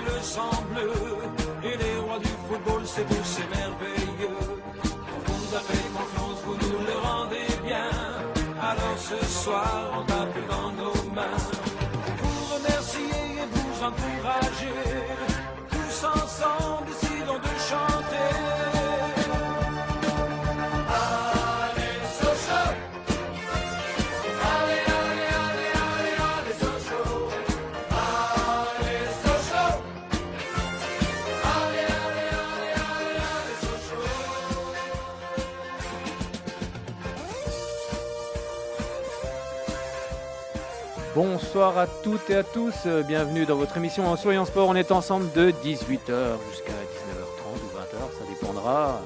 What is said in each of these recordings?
le sang bleu. Et les rois du football, c'est beau, c'est merveilleux. Vous nous avez confiance, vous nous le rendez bien. Alors ce soir, on tape dans nos mains. Vous remerciez et vous encouragez. Tous ensemble, décidons de chanter. Bonsoir à toutes et à tous, bienvenue dans votre émission en Soyons Sport. On est ensemble de 18h jusqu'à 19h30 ou 20h, ça dépendra.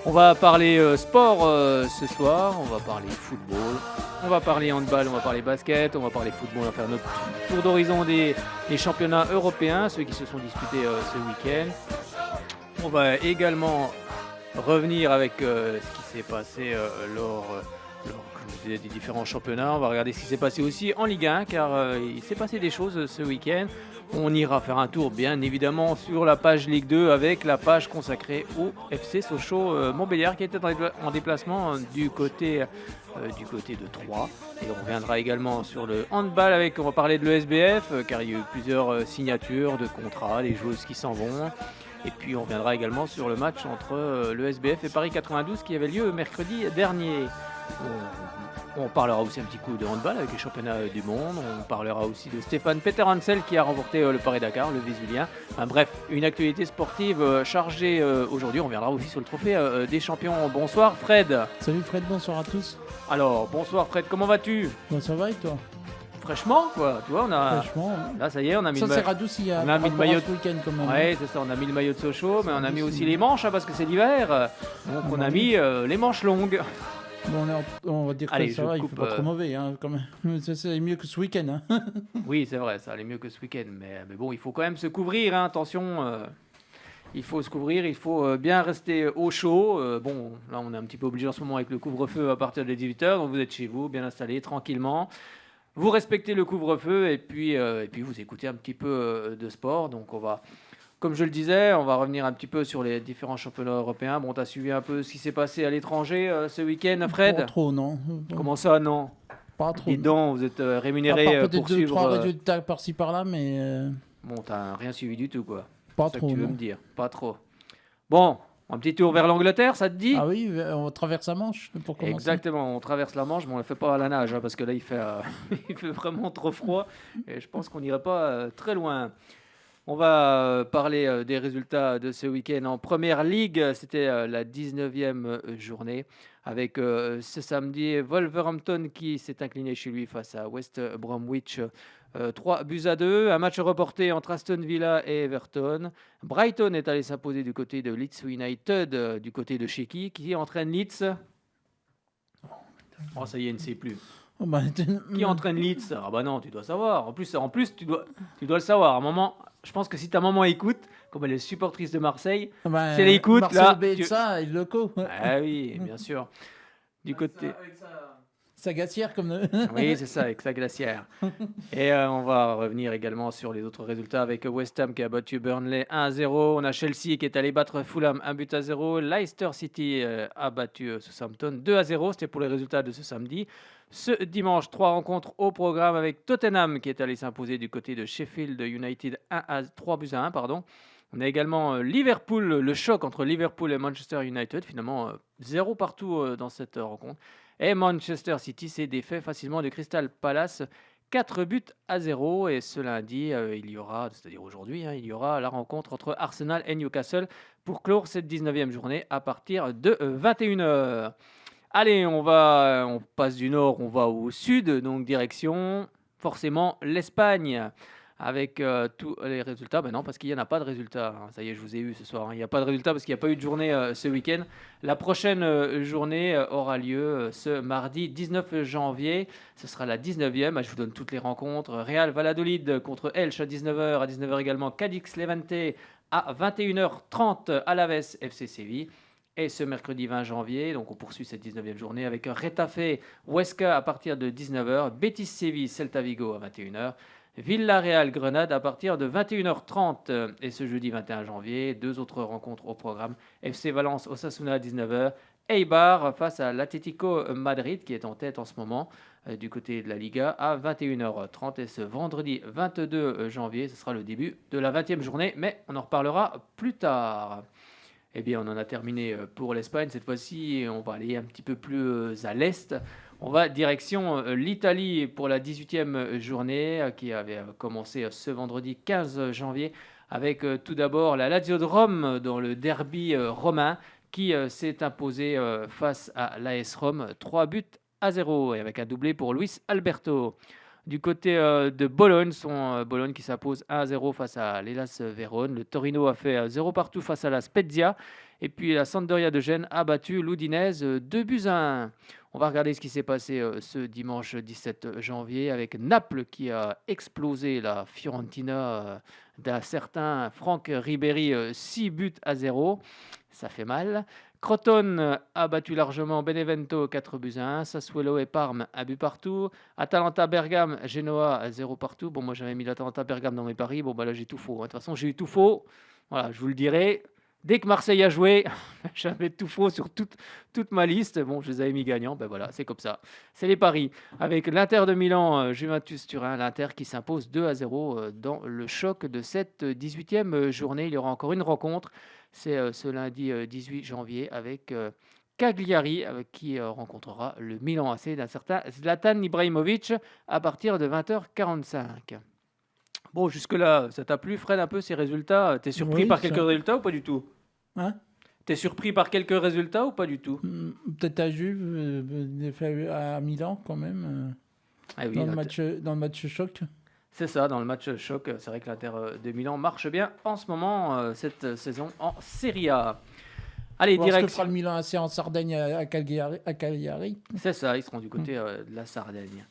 On va parler sport ce soir, on va parler football, on va parler handball, on va parler basket, on va parler football, on va faire notre tour d'horizon des championnats européens, ceux qui se sont disputés ce week-end. On va également revenir avec ce qui s'est passé lors des différents championnats. On va regarder ce qui s'est passé aussi en Ligue 1 car il s'est passé des choses ce week-end. On ira faire un tour bien évidemment sur la page Ligue 2 avec la page consacrée au FC Sochaux Montbéliard qui était en déplacement du côté de Troyes. Et on reviendra également sur le handball on va parler de l'ESBF car il y a eu plusieurs signatures de contrats, les joueuses qui s'en vont. Et puis on reviendra également sur le match entre l'ESBF et Paris 92 qui avait lieu mercredi dernier. On parlera aussi un petit coup de handball avec les championnats du monde. On parlera aussi de Stéphane Peter-Hansel qui a remporté le Paris-Dakar, le Vésulien. Bref, une actualité sportive chargée aujourd'hui. On reviendra aussi sur le trophée des champions. Bonsoir Fred. Salut Fred, bonsoir à tous. Alors, bonsoir Fred, comment vas-tu ? Bon, ça va et toi ? Fraîchement quoi, tu vois, on a... Franchement, Là ça y est, on a mis ça le s'est radouci on a mis le maillot ce week-end quand même. Ouais, c'est ça, on a mis le maillot de Sochaux, mais on a mis radouci. aussi les manches parce que c'est l'hiver. Donc on a mis les manches longues. Bon, on va dire Allez, que ça je va, il coupe, fait pas trop mauvais hein, quand même. C'est mieux que ce week-end. Hein. Oui, c'est vrai, ça allait mieux que ce week-end. Mais bon, il faut quand même se couvrir, hein, attention. Il faut se couvrir, il faut bien rester au chaud. Bon, là, on est un petit peu obligé en ce moment avec le couvre-feu à partir des 18h. Donc vous êtes chez vous, bien installé, tranquillement. Vous respectez le couvre-feu et puis vous écoutez un petit peu de sport. Donc on va, comme je le disais, on va revenir un petit peu sur les différents championnats européens. Bon, tu as suivi un peu ce qui s'est passé à l'étranger ce week-end, Fred ? Pas trop, non. Comment ça, non ? Pas trop. Dis donc, vous êtes À rémunéré part pour peut-être 2-3 suivre... résultats par-ci par-là, mais Bon, t'as rien suivi du tout, quoi. pas C'est ça trop. que tu veux Non. me dire. Pas trop. Bon, un petit tour vers l'Angleterre, ça te dit ? Ah oui, on traverse la Manche pour commencer. Exactement, on traverse la Manche, mais on ne le fait pas à la nage, hein, parce que là, il fait vraiment trop froid, et je pense qu'on n'irait pas très loin. On va parler des résultats de ce week-end en Première Ligue. C'était la 19e journée, avec ce samedi Wolverhampton qui s'est incliné chez lui face à West Bromwich 3-2. Un match reporté entre Aston Villa et Everton. Brighton est allé s'imposer du côté de Leeds United, du côté de Shecky, qui entraîne Leeds. Oh, ça y est, il ne sait plus. Oh, bah, Qui entraîne Leeds ? Ah bah non, tu dois savoir. En plus tu dois le savoir. À un moment, je pense que si ta maman écoute, comme elle est supportrice de Marseille, bah, si elle écoute, Marcelo là... Bielsa, il le co. Ah oui, bien sûr. Du côté... Sa gassière comme... Oui, c'est ça, avec sa glacière. Et on va revenir également sur les autres résultats avec West Ham qui a battu Burnley 1-0. On a Chelsea qui est allé battre Fulham 1-0. Leicester City a battu Southampton 2-0. C'était pour les résultats de ce samedi. Ce dimanche, 3 rencontres au programme avec Tottenham qui est allé s'imposer du côté de Sheffield United 3-1. Pardon. On a également Liverpool, le choc entre Liverpool et Manchester United. Finalement, 0 partout dans cette rencontre. Et Manchester City s'est défait facilement de Crystal Palace 4-0. Et ce lundi, il y aura, c'est-à-dire aujourd'hui, il y aura la rencontre entre Arsenal et Newcastle pour clore cette 19e journée à partir de 21h. Allez, on passe du nord, on va au sud, donc direction forcément l'Espagne. Avec tous les résultats, non, parce qu'il n'y en a pas de résultats. Ça y est, je vous ai eu ce soir. Il n'y a pas de résultats parce qu'il n'y a pas eu de journée ce week-end. La prochaine journée aura lieu ce mardi 19 janvier. Ce sera la 19e. Je vous donne toutes les rencontres. Real Valladolid contre Elche à 19h. À 19h également, Cadix Levante à 21h30. Alaves FC Séville. Et ce mercredi 20 janvier, donc on poursuit cette 19e journée avec Retafe Huesca à partir de 19h. Betis Séville Celta Vigo à 21h. Villarreal-Grenade à partir de 21h30. Et ce jeudi 21 janvier, 2 autres rencontres au programme. FC Valence-Osasuna à 19h. Eibar face à l'Atlético Madrid qui est en tête en ce moment du côté de la Liga à 21h30. Et ce vendredi 22 janvier, ce sera le début de la 20e journée, mais on en reparlera plus tard. Eh bien, on en a terminé pour l'Espagne. Cette fois-ci, on va aller un petit peu plus à l'est. On va direction l'Italie pour la 18e journée qui avait commencé ce vendredi 15 janvier avec tout d'abord la Lazio de Rome dans le derby romain qui s'est imposé face à l'AS Rome 3-0 et avec un doublé pour Luis Alberto. Du côté de Bologne, Bologne qui s'impose 1-0 face à l'Hellas Vérone. Le Torino a fait 0 partout face à la Spezia. Et puis la Sampdoria de Gênes a battu l'Udinese 2-1. On va regarder ce qui s'est passé ce dimanche 17 janvier avec Naples qui a explosé la Fiorentina d'un certain Franck Ribéry 6-0. Ça fait mal. Crotone a battu largement Benevento 4-1. Sassuolo et Parme 1 but partout. Atalanta Bergame, Genoa 0 partout. Bon, moi j'avais mis l'Atalanta Bergame dans mes paris. Bon, bah là j'ai tout faux. De toute façon, j'ai eu tout faux. Voilà, je vous le dirai. Dès que Marseille a joué, j'avais tout faux sur toute ma liste. Bon, je les avais mis gagnants. Ben voilà, c'est comme ça. C'est les paris. Avec l'Inter de Milan, Juventus Turin, l'Inter qui s'impose 2-0 dans le choc de cette 18e journée. Il y aura encore une rencontre. C'est ce lundi 18 janvier avec Cagliari qui rencontrera le Milan AC d'un certain Zlatan Ibrahimovic à partir de 20h45. Bon, jusque-là, ça t'a plu, Fred, un peu ces résultats? T'es surpris Oui, par ça- quelques résultats ou pas du tout? Hein T'es surpris par quelques résultats ou pas du tout? Peut-être à Juve, fait à Milan quand même, Ah oui, dans le match choc. c'est ça, dans le match choc. C'est vrai que l'Inter de Milan marche bien en ce moment, cette saison en Serie A. Allez, Voir ce que direction. fera le Milan AC en Sardaigne à Cagliari. C'est ça, ils seront du côté de la Sardaigne.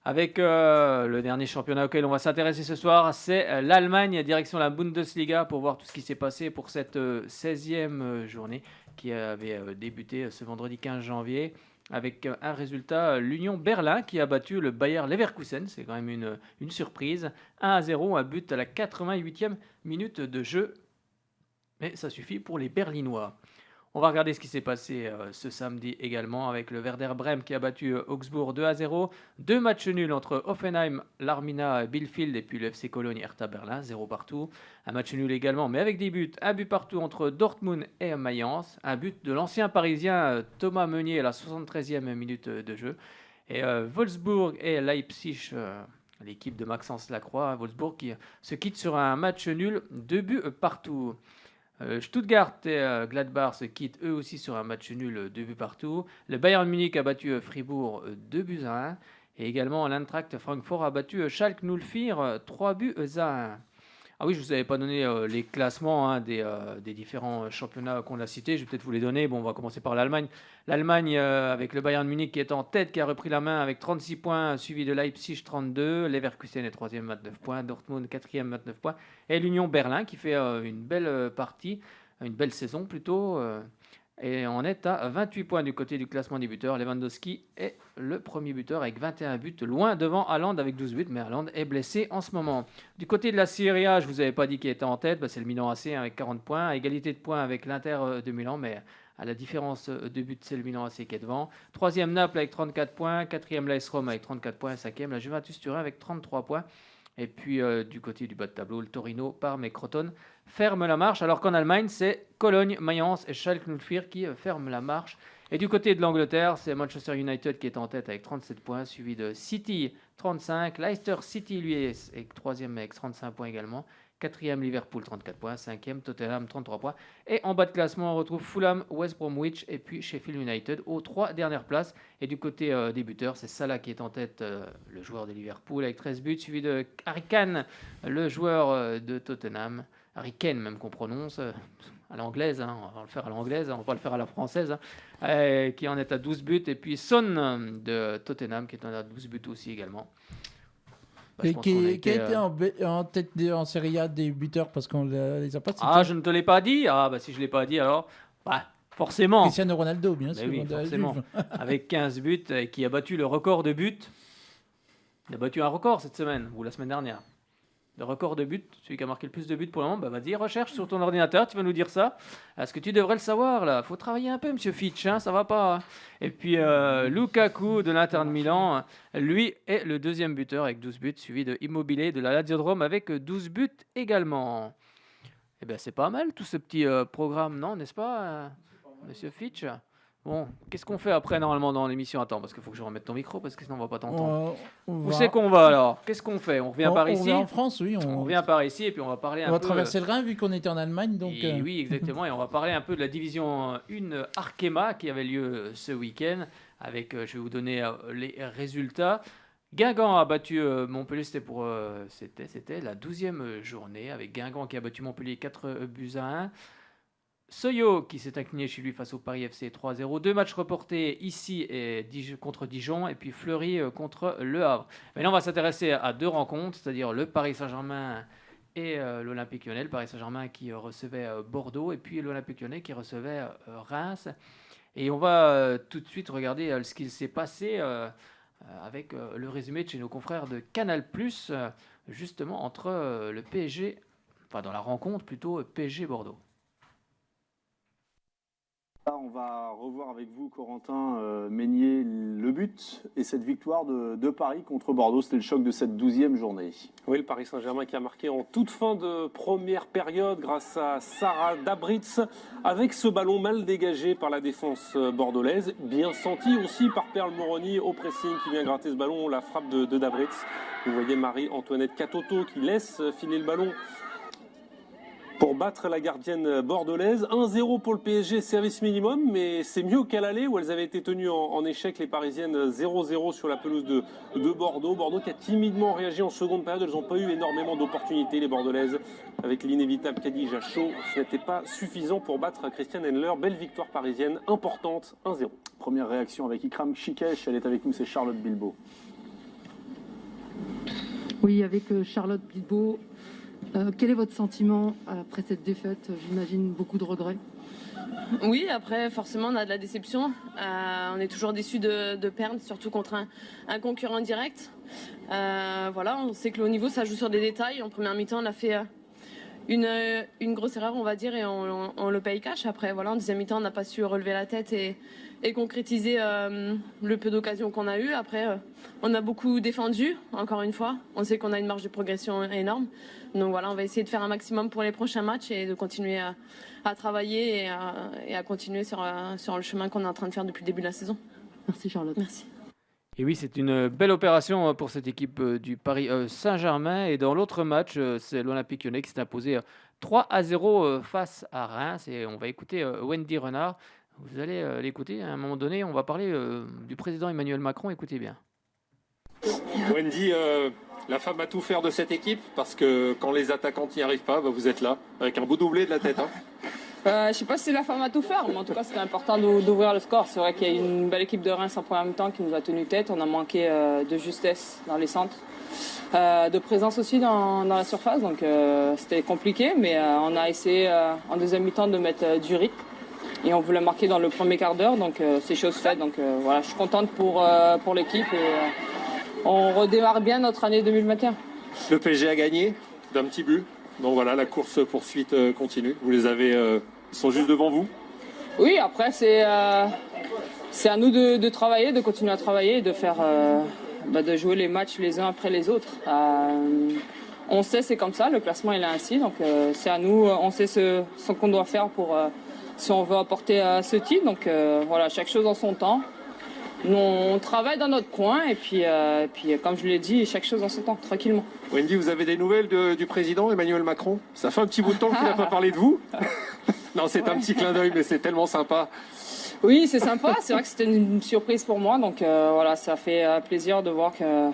Avec le dernier championnat auquel on va s'intéresser ce soir, c'est l'Allemagne, direction la Bundesliga, pour voir tout ce qui s'est passé pour cette 16e journée qui avait débuté ce vendredi 15 janvier. Avec un résultat, l'Union Berlin qui a battu le Bayer Leverkusen, c'est quand même une surprise. 1-0, un but à la 88e minute de jeu. Mais ça suffit pour les Berlinois. On va regarder ce qui s'est passé ce samedi également avec le Werder Brême qui a battu Augsbourg 2-0. 2 matchs nuls entre Hoffenheim, l'Armina, Bielefeld et puis le FC Cologne, Hertha Berlin, 0 partout. Un match nul également, mais avec des buts. Un but partout entre Dortmund et Mayence. Un but de l'ancien Parisien Thomas Meunier à la 73e minute de jeu. Et Wolfsburg et Leipzig, l'équipe de Maxence Lacroix, Wolfsburg qui se quitte sur un match nul, 2 buts partout. Stuttgart et Gladbach se quittent eux aussi sur un match nul, 2 buts partout. Le Bayern Munich a battu Fribourg 2-1. Et également l'Eintracht Francfort a battu Schalke 04 3-1. Ah oui, je ne vous avais pas donné les classements des différents championnats qu'on a cités. Je vais peut-être vous les donner. Bon, on va commencer par l'Allemagne. L'Allemagne avec le Bayern Munich qui est en tête, qui a repris la main avec 36 points, suivi de Leipzig 32. Leverkusen est 3e, 29 points. Dortmund 4e, 29 points. Et l'Union Berlin qui fait une belle partie, une belle saison plutôt. Et on est à 28 points du côté du classement des buteurs. Lewandowski est le premier buteur avec 21 buts, loin devant Haaland avec 12 buts, mais Haaland est blessé en ce moment. Du côté de la Serie A, je ne vous avais pas dit qui était en tête, c'est le Milan AC avec 40 points, à égalité de points avec l'Inter de Milan, mais à la différence de buts, c'est le Milan AC qui est devant. 3e Naples avec 34 points, 4e l'AS Rome avec 34 points, 5e la Juventus Turin avec 33 points. Et puis du côté du bas de tableau, le Torino, Parme et Crotone ferment la marche, alors qu'en Allemagne, c'est Cologne, Mayence et Schalke 04 qui ferment la marche. Et du côté de l'Angleterre, c'est Manchester United qui est en tête avec 37 points, suivi de City 35, Leicester City lui est 3e avec 35 points également, 4e Liverpool 34 points, 5e Tottenham 33 points. Et en bas de classement, on retrouve Fulham, West Bromwich et puis Sheffield United aux 3 dernières places. Et du côté des buteurs, c'est Salah qui est en tête, le joueur de Liverpool avec 13 buts, suivi de Harry Kane, le joueur de Tottenham. Harry Kane même qu'on prononce à l'anglaise, on va le faire à l'anglaise, on va pas le faire à la française, qui en est à 12 buts. Et puis Son de Tottenham qui est en à 12 buts aussi également. Et qui a été en tête en Serie A des buteurs parce qu'on les a pas cités. Ah, je ne te l'ai pas dit. Ah, bah si je ne l'ai pas dit, alors forcément. Cristiano Ronaldo, bien sûr. Oui, de la forcément. Juve. Avec 15 buts et qui a battu le record de buts. Il a battu un record cette semaine, ou la semaine dernière. de record de buts, celui qui a marqué le plus de buts pour le moment, bah vas-y, recherche sur ton ordinateur, tu vas nous dire ça. Est-ce que tu devrais le savoir là? Faut travailler un peu, monsieur Fitch, hein, ça va pas. Et puis Lukaku de l'Inter de Milan, lui est le deuxième buteur avec 12 buts, suivi de Immobile de la Lazio de Rome avec 12 buts également. Eh bien, c'est pas mal tout ce petit programme, non, n'est-ce pas, monsieur Fitch? Bon, qu'est-ce qu'on fait après normalement dans l'émission? Attends, parce qu'il faut que je remette ton micro parce que sinon on va pas t'entendre. Où c'est qu'on va alors? Qu'est-ce qu'on fait? On revient par ici? On revient en France, oui. On revient par ici et puis on va parler un peu... On va traverser le Rhin vu qu'on était en Allemagne. Donc, Oui, exactement. Et on va parler un peu de la division 1 Arkema qui avait lieu ce week-end. Avec, je vais vous donner les résultats. Guingamp a battu Montpellier, c'était la 12e journée avec Guingamp qui a battu Montpellier 4-1. Soyo qui s'est incliné chez lui face au Paris FC 3-0. 2 matchs reportés ici et contre Dijon et puis Fleury contre Le Havre. Maintenant, on va s'intéresser à 2 rencontres, c'est-à-dire le Paris Saint-Germain et l'Olympique Lyonnais. Le Paris Saint-Germain qui recevait Bordeaux et puis l'Olympique Lyonnais qui recevait Reims. Et on va tout de suite regarder ce qui s'est passé avec le résumé de chez nos confrères de Canal+, justement entre le PSG, enfin dans la rencontre plutôt PSG-Bordeaux. On va revoir avec vous, Corentin Meignier, le but et cette victoire de Paris contre Bordeaux. C'était le choc de cette 12e journée. Oui, le Paris Saint-Germain qui a marqué en toute fin de première période grâce à Sarah Dabritz avec ce ballon mal dégagé par la défense bordelaise. Bien senti aussi par Perle Moroni au pressing qui vient gratter ce ballon. La frappe de Dabritz. Vous voyez Marie-Antoinette Catoto qui laisse filer le ballon pour battre la gardienne bordelaise. 1-0 pour le PSG, service minimum, mais c'est mieux qu'à l'aller où elles avaient été tenues en échec, les Parisiennes 0-0 sur la pelouse de Bordeaux. Bordeaux qui a timidement réagi en seconde période, elles n'ont pas eu énormément d'opportunités, les Bordelaises, avec l'inévitable Khadija Chaud. Ce n'était pas suffisant pour battre Christiane Endler. Belle victoire parisienne, importante, 1-0. Première réaction avec Ikram Chikesh, elle est avec nous, c'est Charlotte Bilbao. Oui, avec Charlotte Bilbao. Quel est votre sentiment après cette défaite? J'imagine beaucoup de regrets. Oui, après forcément on a de la déception. On est toujours déçu de perdre, surtout contre un concurrent direct. Voilà, on sait que le haut niveau ça joue sur des détails. En première mi-temps on a fait une grosse erreur on va dire et on le paye cash. Après voilà, en deuxième mi-temps on n'a pas su relever la tête et concrétiser le peu d'occasions qu'on a eu. Après on a beaucoup défendu, encore une fois. On sait qu'on a une marge de progression énorme. Donc voilà, on va essayer de faire un maximum pour les prochains matchs et de continuer à travailler et à continuer sur le chemin qu'on est en train de faire depuis le début de la saison. Merci Charlotte. Merci. Et oui, c'est une belle opération pour cette équipe du Paris Saint-Germain. Et dans l'autre match, c'est l'Olympique Lyonnais qui s'est imposé 3-0 face à Reims. Et on va écouter Wendy Renard. Vous allez l'écouter. À un moment donné, on va parler du président Emmanuel Macron. Écoutez bien. Wendy, la femme a tout faire de cette équipe parce que quand les attaquants n'y arrivent pas, vous êtes là avec un beau doublé de la tête. Hein. Je ne sais pas si c'est la femme à tout faire, mais en tout cas c'était important d'ouvrir le score. C'est vrai qu'il y a une belle équipe de Reims en première mi-temps qui nous a tenu tête. On a manqué de justesse dans les centres, de présence aussi dans la surface, donc c'était compliqué, mais on a essayé en deuxième mi-temps de mettre du rythme. Et on voulait marquer dans le premier quart d'heure, donc c'est chose faite. Donc voilà, je suis contente pour l'équipe et on redémarre bien notre année 2021. Le PSG a gagné d'un petit but. Donc voilà, la course-poursuite continue. Vous les avez, ils sont juste devant vous. Oui, après c'est à nous de travailler, de continuer à travailler et de faire, de jouer les matchs les uns après les autres. On sait c'est comme ça, le classement il est ainsi, donc c'est à nous, on sait ce qu'on doit faire pour si on veut apporter ce titre. Donc voilà, chaque chose en son temps. Nous, on travaille dans notre coin et puis comme je l'ai dit, chaque chose en son temps, tranquillement. Wendy, vous avez des nouvelles du président Emmanuel Macron? Ça fait un petit bout de temps qu'il n'a pas parlé de vous. Non, c'est un petit clin d'œil, mais c'est tellement sympa. Oui, c'est sympa. C'est vrai que c'était une surprise pour moi. Donc voilà, ça fait plaisir de voir que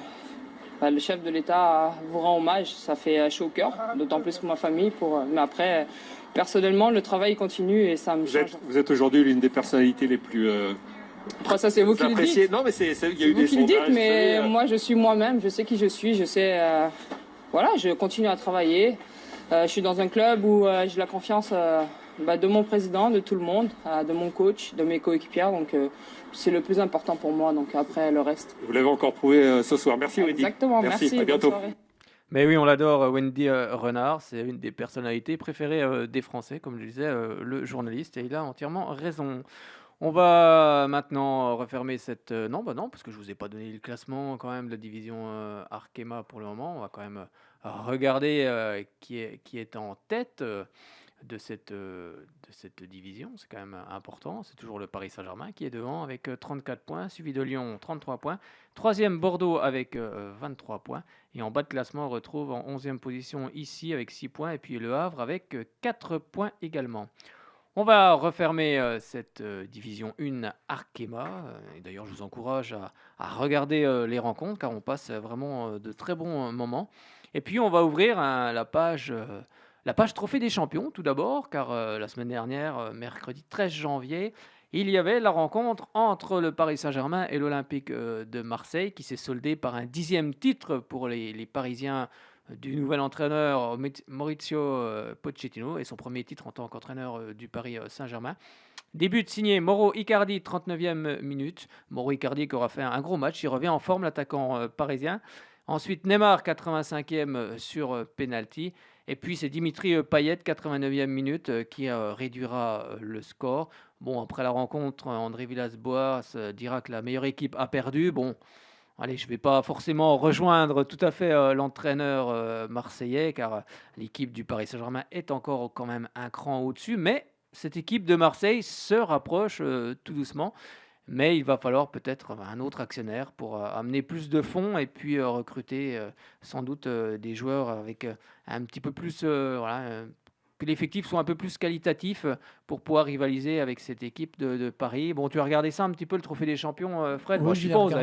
le chef de l'État vous rend hommage. Ça fait chaud au cœur, d'autant plus pour ma famille. Mais après, personnellement, le travail continue et ça me change. Vous êtes aujourd'hui l'une des personnalités les plus... Après ça c'est vous qui le dites. Non mais il y a eu des sondages. Vous qui le dites, mais moi je suis moi-même, je sais qui je suis, je sais, voilà, je continue à travailler. Je suis dans un club où j'ai la confiance de mon président, de tout le monde, de mon coach, de mes coéquipières, donc c'est le plus important pour moi. Donc après le reste. Vous l'avez encore prouvé ce soir. Merci Wendy. Exactement, merci. À bientôt. Mais oui, on l'adore, Wendy Renard, c'est une des personnalités préférées des Français, comme je disais, le journaliste, et il a entièrement raison. On va maintenant refermer cette... non, bah non, parce que je vous ai pas donné le classement quand même de la division Arkema pour le moment. On va quand même regarder qui est en tête de cette division. C'est quand même important. C'est toujours le Paris Saint-Germain qui est devant avec 34 points, suivi de Lyon 33 points. Troisième Bordeaux avec 23 points. Et en bas de classement, on retrouve en 11e position ici avec 6 points. Et puis Le Havre avec 4 points également. On va refermer cette division 1 Arkema. Et d'ailleurs, je vous encourage à regarder les rencontres car on passe vraiment de très bons moments. Et puis, on va ouvrir la page Trophée des Champions tout d'abord, car la semaine dernière, mercredi 13 janvier, il y avait la rencontre entre le Paris Saint-Germain et l'Olympique de Marseille qui s'est soldée par un 10e titre pour les Parisiens du nouvel entraîneur Maurizio Pochettino et son premier titre en tant qu'entraîneur du Paris Saint-Germain. Début signé Mauro Icardi, 39e minute. Mauro Icardi qui aura fait un gros match, il revient en forme l'attaquant parisien. Ensuite Neymar, 85e sur penalty. Et puis c'est Dimitri Payet, 89e minute, qui réduira le score. Bon, après la rencontre, André Villas-Boas dira que la meilleure équipe a perdu. Bon, allez, je ne vais pas forcément rejoindre tout à fait l'entraîneur marseillais, car l'équipe du Paris Saint-Germain est encore quand même un cran au-dessus. Mais cette équipe de Marseille se rapproche tout doucement. Mais il va falloir peut-être un autre actionnaire pour amener plus de fonds et puis recruter sans doute des joueurs avec un petit peu plus... que l'effectif soit un peu plus qualitatif pour pouvoir rivaliser avec cette équipe de Paris. Bon, tu as regardé ça un petit peu, le Trophée des Champions, Fred, Oui, moi, je suppose,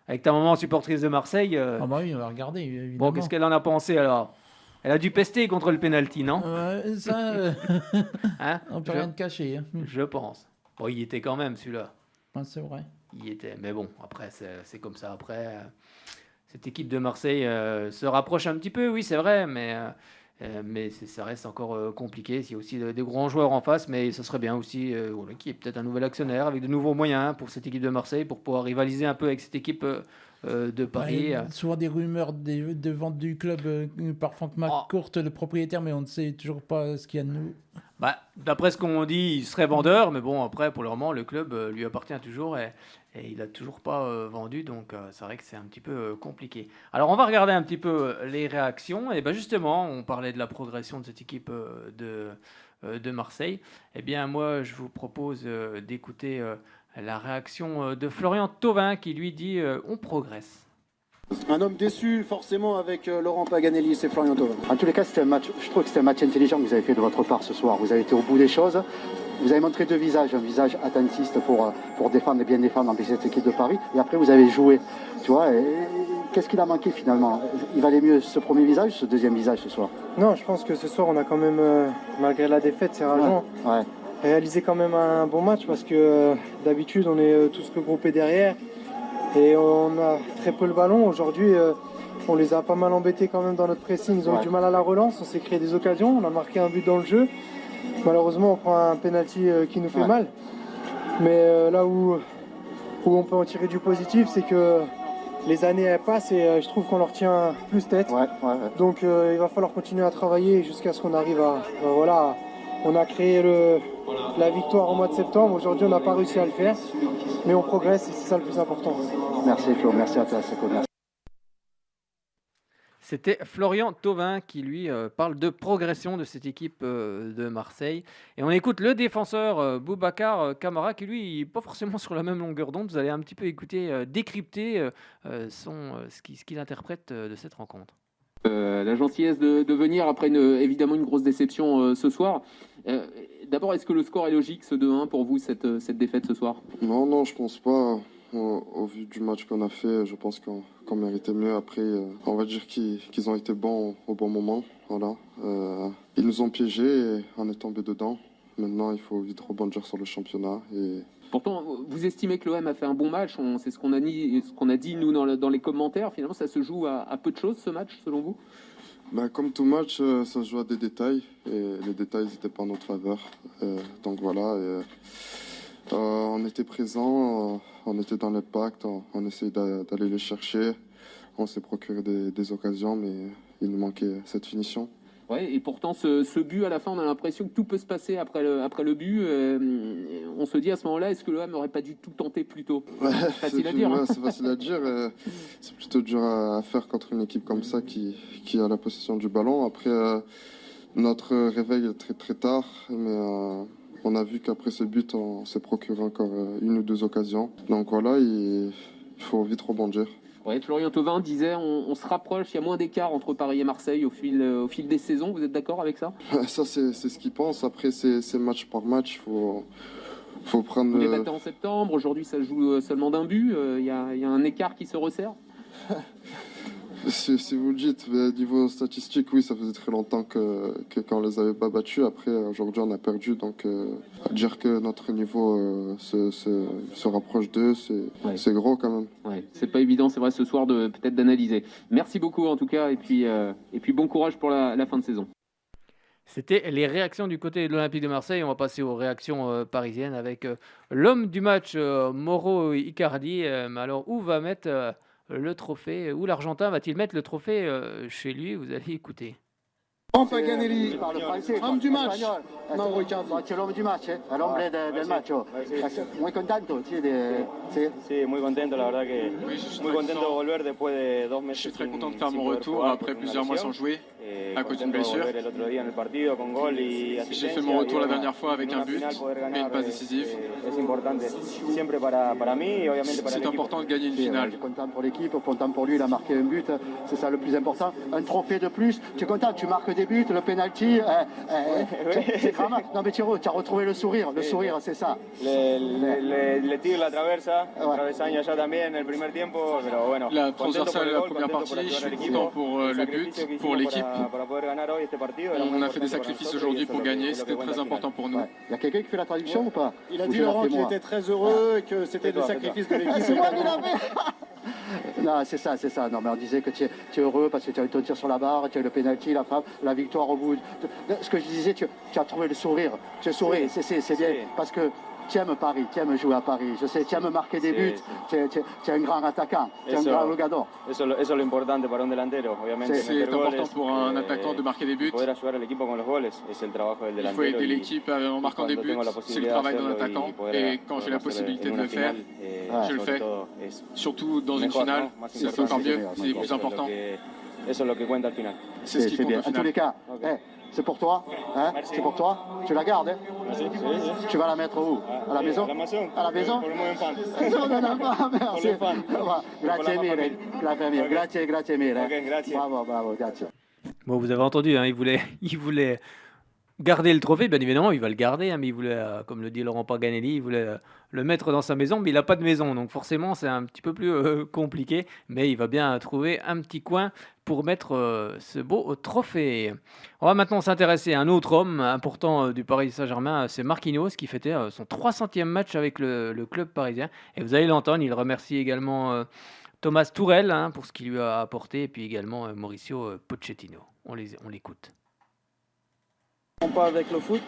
avec ta maman supportrice de Marseille. Ah bah oui, on va regarder, évidemment. Bon, qu'est-ce qu'elle en a pensé alors? Elle a dû pester contre le penalty, non? Ça, Hein? on peut rien te cacher. Hein. Je pense. Bon, il y était quand même celui-là. Ah, c'est vrai. Il y était. Mais bon, après, c'est comme ça. Après, cette équipe de Marseille se rapproche un petit peu, oui, c'est vrai, mais ça reste encore compliqué. Il y a aussi des grands joueurs en face, mais ce serait bien aussi qu'il y ait peut-être un nouvel actionnaire avec de nouveaux moyens pour cette équipe de Marseille pour pouvoir rivaliser un peu avec cette équipe de Paris. Souvent des rumeurs de vente du club par Franck McCourt, le propriétaire, mais on ne sait toujours pas ce qu'il y a de nous. Bah, d'après ce qu'on dit, il serait vendeur, mais bon, après, pour le moment, le club lui appartient toujours et il n'a toujours pas vendu, donc c'est vrai que c'est un petit peu compliqué. Alors, on va regarder un petit peu les réactions. Et bien justement, on parlait de la progression de cette équipe de Marseille. Eh bien, moi, je vous propose d'écouter la réaction de Florian Thauvin qui lui dit on progresse. Un homme déçu forcément avec Laurent Paganelli, c'est Florian Thauvin. En tous les cas, c'était un match, je trouve que c'était un match intelligent que vous avez fait de votre part ce soir. Vous avez été au bout des choses. Vous avez montré deux visages, un visage attentiste pour défendre et bien défendre cette équipe de Paris. Et après, vous avez joué. Tu vois, qu'est-ce qu'il a manqué finalement? Il valait mieux ce premier visage ou ce deuxième visage ce soir? Non, je pense que ce soir, on a quand même, malgré la défaite, c'est rageant. Ouais. Réalisé quand même un bon match parce que d'habitude, on est tous regroupés derrière. Et on a très peu le ballon. Aujourd'hui, on les a pas mal embêtés quand même dans notre pressing. Ils ont eu du mal à la relance. On s'est créé des occasions. On a marqué un but dans le jeu. Malheureusement, on prend un penalty qui nous fait mal. Mais là où on peut en tirer du positif, c'est que les années elles passent et je trouve qu'on leur tient plus tête. Donc il va falloir continuer à travailler jusqu'à ce qu'on arrive à... voilà, on a créé la victoire au mois de septembre. Aujourd'hui, on n'a pas réussi à le faire. Mais on progresse et c'est ça le plus important. Merci Flo, merci à toi, Seko. C'était Florian Thauvin qui lui parle de progression de cette équipe de Marseille. Et on écoute le défenseur Boubacar Kamara qui lui n'est pas forcément sur la même longueur d'onde. Vous allez un petit peu écouter, décrypter ce qu'il interprète de cette rencontre. La gentillesse de venir après évidemment une grosse déception ce soir. D'abord, est-ce que le score est logique, ce 2-1 pour vous, cette défaite ce soir? Non, je pense pas. Au vu du match qu'on a fait, je pense qu'on méritait mieux. Après, on va dire qu'ils ont été bons au bon moment. Voilà. Ils nous ont piégés et on est tombé dedans. Maintenant, il faut vite rebondir sur le championnat. Pourtant, vous estimez que l'OM a fait un bon match. C'est ce qu'on a dit, nous, dans les commentaires. Finalement, ça se joue à peu de choses, ce match, selon vous? Comme tout match, ça se joue à des détails. Et les détails n'étaient pas en notre faveur. Donc voilà. On était présents, on était dans l'impact, on essayait d'aller les chercher. On s'est procuré des occasions, mais il nous manquait cette finition. Ouais, et pourtant, ce but, à la fin, on a l'impression que tout peut se passer après le but. On se dit à ce moment-là, est-ce que l'OM n'aurait pas dû tout tenter plus tôt? Facile à dire. Ouais, c'est facile à dire. C'est plutôt dur à faire contre une équipe comme ça qui a la possession du ballon. Après, notre réveil est très très tard, mais on a vu qu'après ce but, on s'est procuré encore une ou deux occasions. Donc voilà, il faut vite rebondir. Ouais, Florian Thauvin disait on se rapproche, il y a moins d'écart entre Paris et Marseille au fil des saisons. Vous êtes d'accord avec ça? Ça, c'est ce qu'il pense. Après, c'est match par match. Faut prendre. Vous les battez en septembre. Aujourd'hui, ça joue seulement d'un but. Il y a un écart qui se resserre. Si vous le dites, niveau statistique, oui, ça faisait très longtemps que quand on les avait pas battus. Après, aujourd'hui, on a perdu. Donc, dire que notre niveau se rapproche d'eux, c'est gros quand même. Ouais, c'est pas évident, c'est vrai, ce soir, peut-être d'analyser. Merci beaucoup, en tout cas, et puis bon courage pour la fin de saison. C'était les réactions du côté de l'Olympique de Marseille. On va passer aux réactions parisiennes avec l'homme du match, Mauro Icardi. Mais alors, où va mettre le trophée? Où l'Argentin va-t-il mettre le trophée chez lui? Vous allez écouter. Paganelli, homme du match. Mauro Icardi. C'est l'homme du match, l'homme del match. Muy contento, sí, Sí, muy contento, la verdad que muy contento de volver después de 2 meses. Je suis très content de faire mon retour après plusieurs mois sans jouer à cause d'une blessure. J'ai fait mon retour la dernière fois avec un but et une passe décisive. C'est important de gagner une finale. Content pour l'équipe, content pour lui, il a marqué un but, c'est ça le plus important. Un trophée de plus, tu es content, tu marques des buts, le penalty, c'est grave. Non mais tu as retrouvé le sourire c'est ça. Le tire la traversa, travesaño ya también el primer tiempo, pero bueno. La transversale la première partie, je suis content pour le but, pour l'équipe. On a fait des sacrifices aujourd'hui pour gagner, c'était très important pour nous. Il y a quelqu'un qui fait la traduction ou pas? Il a dit Laurent qu'il était très heureux et que c'était le sacrifice de l'équipe. C'est moi qui l'ai fait. Non, c'est ça. Non, mais on disait que tu es heureux parce que tu as eu ton tir sur la barre, tu as eu le penalty, la frappe, la victoire au bout. Ce que je disais, tu as trouvé le sourire. Tu souris, c'est bien. Parce que tu aimes Paris, tu aimes jouer à Paris. Je sais, tu aimes marquer des buts. Tu es un grand attaquant, tu es un grand jugador. Eso es lo importante para un delantero, obviamente. C'est important pour un attaquant de marquer des buts. Il faut aider l'équipe en marquant des buts. C'est le travail d'un attaquant. Et quand j'ai la possibilité de le faire, je le fais. Surtout dans une finale, c'est encore mieux, c'est plus important. C'est ce qui compte au final. En tous les cas, c'est pour toi, c'est pour toi. Tu la gardes, Tu vas la mettre où? À la maison? À la maison? Merci. Grazie mille. Grazie mille. Bravo, grazie. Bon, vous avez entendu, il voulait garder le trophée, bien évidemment, il va le garder, mais il voulait, comme le dit Laurent Paganelli, il voulait le mettre dans sa maison, mais il n'a pas de maison, donc forcément c'est un petit peu plus compliqué, mais il va bien trouver un petit coin pour mettre ce beau trophée. On va maintenant s'intéresser à un autre homme important du Paris Saint-Germain, c'est Marquinhos, qui fêtait son 300e match avec le club parisien, et vous allez l'entendre, il remercie également Thomas Tuchel pour ce qu'il lui a apporté, et puis également Mauricio Pochettino. On l'écoute. Pas avec le foot.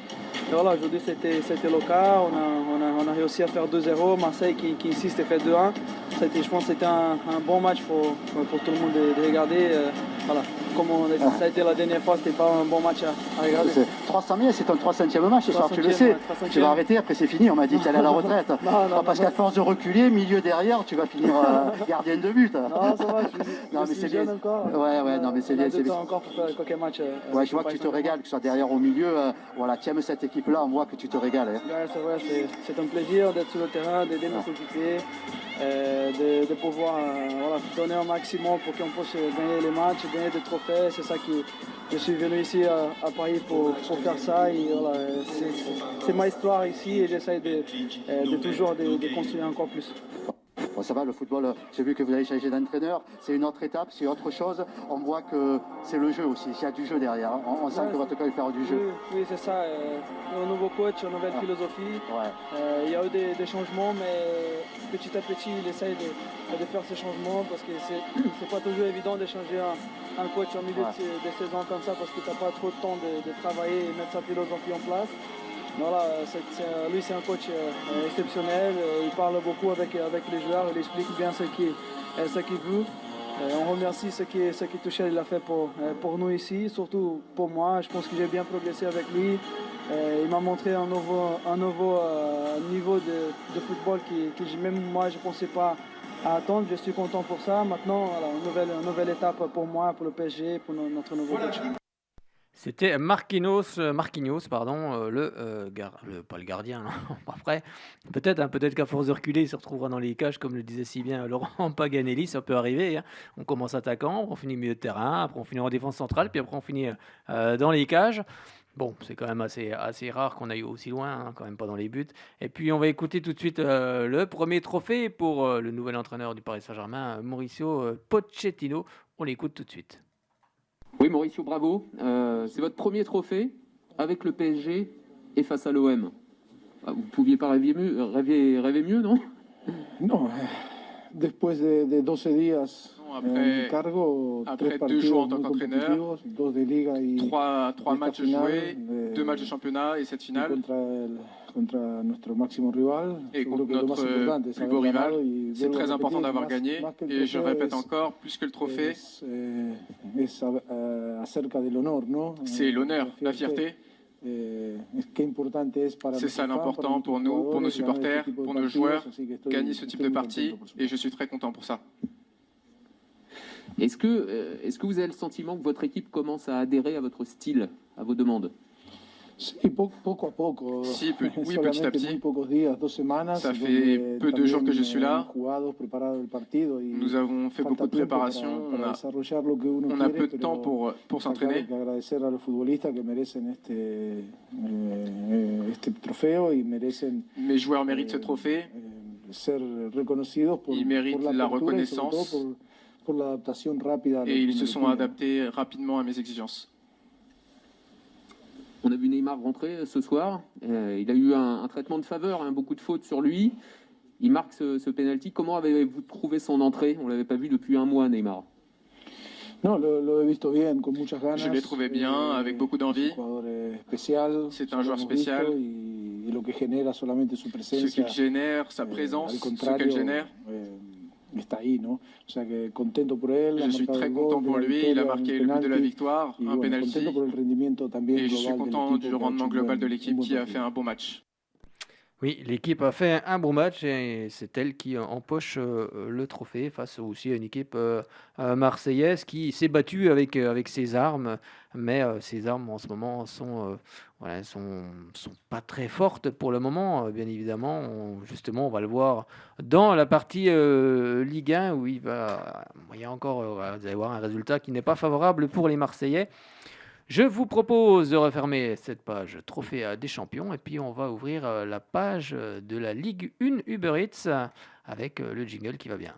Et voilà, aujourd'hui c'était le cas. On a réussi à faire 2-0. Marseille qui insiste et fait 2-1. Je pense que c'était un bon match pour tout le monde de regarder. Voilà. Comme ça a été la dernière fois, c'était pas un bon match à regarder. 300 000, c'est ton 300e match ce soir, tu le sais. Tu vas arrêter, après c'est fini, on m'a dit qu'il allait à la retraite. non, parce qu'à force de reculer, milieu derrière, tu vas finir gardien de but. Non, ça va, je suis jeune encore. Ouais, non mais c'est bien. On a encore pour faire quelques matchs. Ouais, je vois que tu te régales, que ce soit derrière ou au milieu. Voilà, tu aimes cette équipe-là, on voit que tu te régales. Ouais, c'est vrai, c'est un plaisir d'être sur le terrain, d'aider mes coéquipiers, de pouvoir donner un maximum pour qu'on puisse gagner les matchs, gagner des trophées. C'est ça que je suis venu ici à Paris pour faire ça. Et voilà, c'est ma histoire ici et j'essaie de toujours de continuer encore plus. Bon, ça va, le football, j'ai vu que vous avez changé d'entraîneur, c'est une autre étape, c'est autre chose. On voit que c'est le jeu aussi, il y a du jeu derrière. On sent que votre coach faire du jeu. Oui, c'est ça. Un nouveau coach, une nouvelle philosophie. Il y a eu des changements, mais petit à petit, il essaye de faire ces changements parce que c'est pas toujours évident de changer un coach en milieu de saison comme ça parce que tu n'as pas trop de temps de travailler et mettre sa philosophie en place. Voilà, lui c'est un coach exceptionnel, il parle beaucoup avec les joueurs, il explique bien ce qu'il veut. On remercie ce que Tuchel a fait pour nous ici, surtout pour moi. Je pense que j'ai bien progressé avec lui. Il m'a montré un nouveau niveau de football que même moi je ne pensais pas à attendre. Je suis content pour ça. Maintenant, voilà, une nouvelle étape pour moi, pour le PSG, pour notre nouveau coach. C'était Marquinhos, pardon, pas le gardien, non, pas après. Peut-être qu'à force de reculer, il se retrouvera dans les cages, comme le disait si bien Laurent Paganelli, ça peut arriver. Hein. On commence attaquant, on finit milieu de terrain, après on finit en défense centrale, puis après on finit dans les cages. Bon, c'est quand même assez rare qu'on aille aussi loin, hein, quand même pas dans les buts. Et puis on va écouter tout de suite le premier trophée pour le nouvel entraîneur du Paris Saint-Germain, Mauricio Pochettino. On l'écoute tout de suite. Oui, Mauricio, bravo. C'est votre premier trophée avec le PSG et face à l'OM. Vous ne pouviez pas rêver mieux, non? Non, después de 12 días en cargo, après 2 jours en tant qu'entraîneur, 3 matchs joués, 2 matchs de championnat et cette finale. Contre notre maximum rival. Et contre notre plus beau rival. C'est très important d'avoir gagné. Et je répète encore, plus que le trophée, c'est l'honneur, la fierté. C'est ça l'important pour nous, pour nos supporters, pour nos joueurs, gagner ce type de partie. Et je suis très content pour ça. Est-ce que vous avez le sentiment que votre équipe commence à adhérer à votre style, à vos demandes? Oui, petit à petit. Ça fait peu de jours que je suis là. Nous avons fait beaucoup de préparation. On a peu de temps pour s'entraîner. Mes joueurs méritent ce trophée. Ils méritent la reconnaissance. Et ils se sont adaptés rapidement à mes exigences. On a vu Neymar rentrer ce soir. Il a eu un traitement de faveur, beaucoup de fautes sur lui. Il marque ce penalty. Comment avez-vous trouvé son entrée? On ne l'avait pas vu depuis un mois, Neymar. Je l'ai trouvé bien, avec beaucoup d'envie. C'est un joueur spécial. Ce qu'il génère, sa présence, ce qu'elle génère. Je suis très content pour lui, il a marqué le but de la victoire, un penalty, et je suis content du rendement global de l'équipe qui a fait un bon match. Oui, l'équipe a fait un bon match et c'est elle qui empoche le trophée face aussi à une équipe marseillaise qui s'est battue avec ses armes, mais ses armes en ce moment sont pas très fortes pour le moment, bien évidemment. Justement, on va le voir dans la partie Ligue 1 où il y a encore, vous allez voir un résultat qui n'est pas favorable pour les Marseillais. Je vous propose de refermer cette page Trophée des champions et puis on va ouvrir la page de la Ligue 1 Uber Eats avec le jingle qui va bien.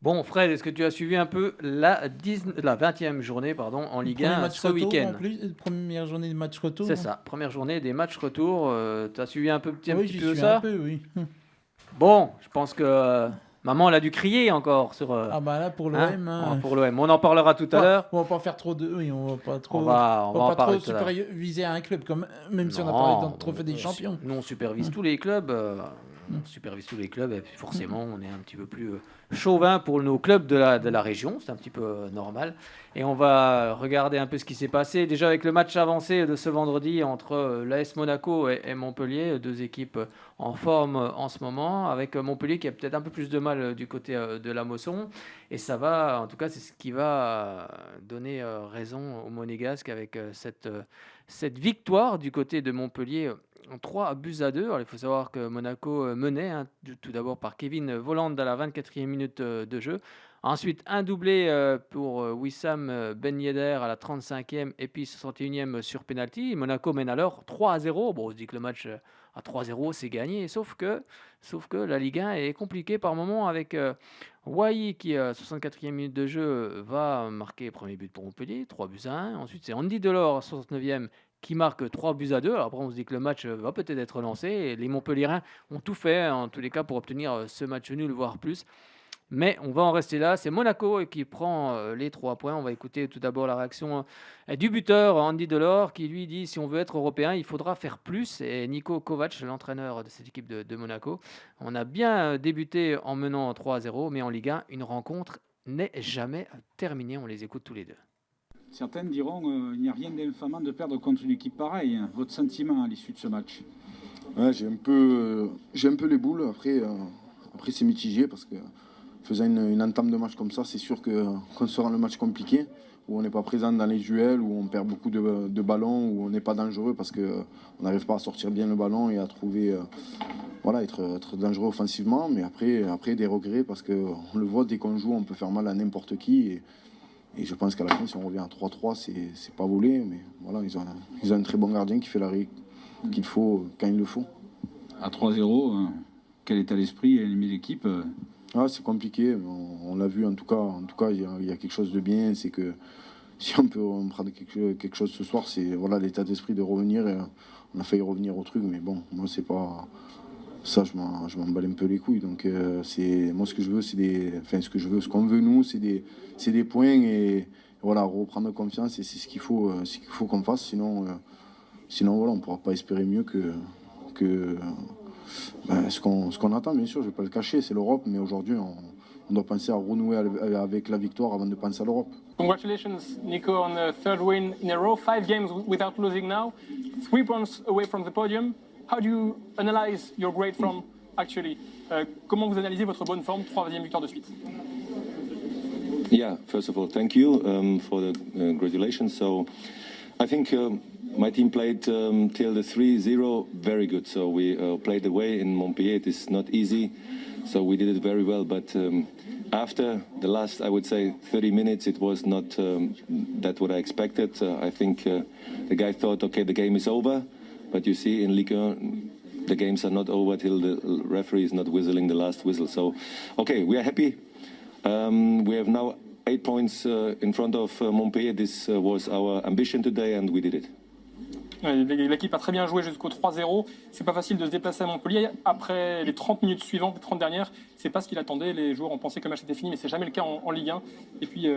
Bon, Fred, est-ce que tu as suivi un peu la 20e journée en Ligue 1 ce week-end? Première journée de match retour. C'est ça, première journée des matchs retour. Tu as suivi un petit peu ça? Un peu, oui. Bon, je pense que maman elle a dû crier encore sur. Ah bah là pour l'OM. Pour l'OM, on en parlera tout à l'heure. On va pas faire trop de. Oui, on va pas trop. On va pas trop superviser un club même si on a parlé d'un trophée des champions. Nous on supervise tous les clubs. On supervise tous les clubs et puis forcément on est un petit peu plus chauvin pour nos clubs de la région, c'est un petit peu normal. Et on va regarder un peu ce qui s'est passé déjà avec le match avancé de ce vendredi entre l'AS Monaco et Montpellier, deux équipes en forme en ce moment, avec Montpellier qui a peut-être un peu plus de mal du côté de la Mosson. Et ça va, en tout cas c'est ce qui va donner raison aux Monégasques avec cette victoire du côté de Montpellier. 3-2. Alors, il faut savoir que Monaco menait tout d'abord par Kevin Volland à la 24e minute de jeu. Ensuite, un doublé pour Wissam Ben Yedder à la 35e et puis 61e sur penalty. Monaco mène alors 3-0. Bon, on se dit que le match à 3-0, c'est gagné. Sauf que la Ligue 1 est compliquée par moments avec Wai qui, à 64e minute de jeu, va marquer le premier but pour Montpellier, 3-1. Ensuite, c'est Andy Delors, 69e, qui marque 3-2. Alors après, on se dit que le match va peut-être être relancé. Et les Montpelliérains ont tout fait, en tous les cas, pour obtenir ce match nul, voire plus. Mais on va en rester là. C'est Monaco qui prend les 3 points. On va écouter tout d'abord la réaction du buteur, Andy Delors, qui lui dit si on veut être européen, il faudra faire plus. Et Niko Kovac, l'entraîneur de cette équipe de Monaco, on a bien débuté en menant 3-0, mais en Ligue 1, une rencontre n'est jamais terminée. On les écoute tous les deux. Certains diront il n'y a rien d'infamant de perdre contre une équipe pareille. Votre sentiment à l'issue de ce match? Ouais, j'ai un peu les boules. Après c'est mitigé parce que faisant une entame de match comme ça, c'est sûr qu'on se rend le match compliqué, où on n'est pas présent dans les duels, où on perd beaucoup de ballons, où on n'est pas dangereux parce qu'on n'arrive pas à sortir bien le ballon et à trouver, être dangereux offensivement. Mais après des regrets parce qu'on le voit, dès qu'on joue, on peut faire mal à n'importe qui. Et je pense qu'à la fin, si on revient à 3-3, c'est pas volé. Mais voilà, ils ont un très bon gardien qui fait l'arrêt qu'il faut quand il le faut. À 3-0, quel état d'esprit a animé l'équipe? C'est compliqué, on l'a vu en tout cas il y a quelque chose de bien, c'est que si on peut prendre quelque chose ce soir, c'est l'état d'esprit de revenir. On a failli revenir au truc, mais bon, moi c'est pas ça, je m'en bats un peu les couilles. Donc moi ce que je veux, ce qu'on veut nous, c'est des points et voilà, reprendre confiance, et c'est ce qu'il faut qu'on fasse, sinon voilà, on pourra pas espérer mieux que ce qu'on attend. Bien sûr, je ne vais pas le cacher, c'est l'Europe, mais aujourd'hui, on doit penser à renouer avec la victoire avant de penser à l'Europe. Congratulations, Nico, on the third win in a row. 5 games without losing now. 3 points away from the podium. How do you analyze your great form, actually? Comment vous analysez votre bonne forme, 3e victoire de suite? Yeah, first of all, thank you for the congratulations. So, I think my team played till the 3-0 very good. So we played away in Montpellier. It is not easy. So we did it very well. But after the last, I would say, 30 minutes, it was not that what I expected. I think the guy thought, okay, the game is over. But you see, in Ligue 1, the games are not over till the referee is not whistling the last whistle. So, okay, we are happy. We have now 8 points in front of Montpellier. This was our ambition today, and we did it. L'équipe a très bien joué jusqu'au 3-0. C'est pas facile de se déplacer à Montpellier. Après les 30 minutes suivantes, les 30 dernières, c'est pas ce qu'il attendait. Les joueurs ont pensé que le match était fini, mais c'est jamais le cas en Ligue 1. Et puis,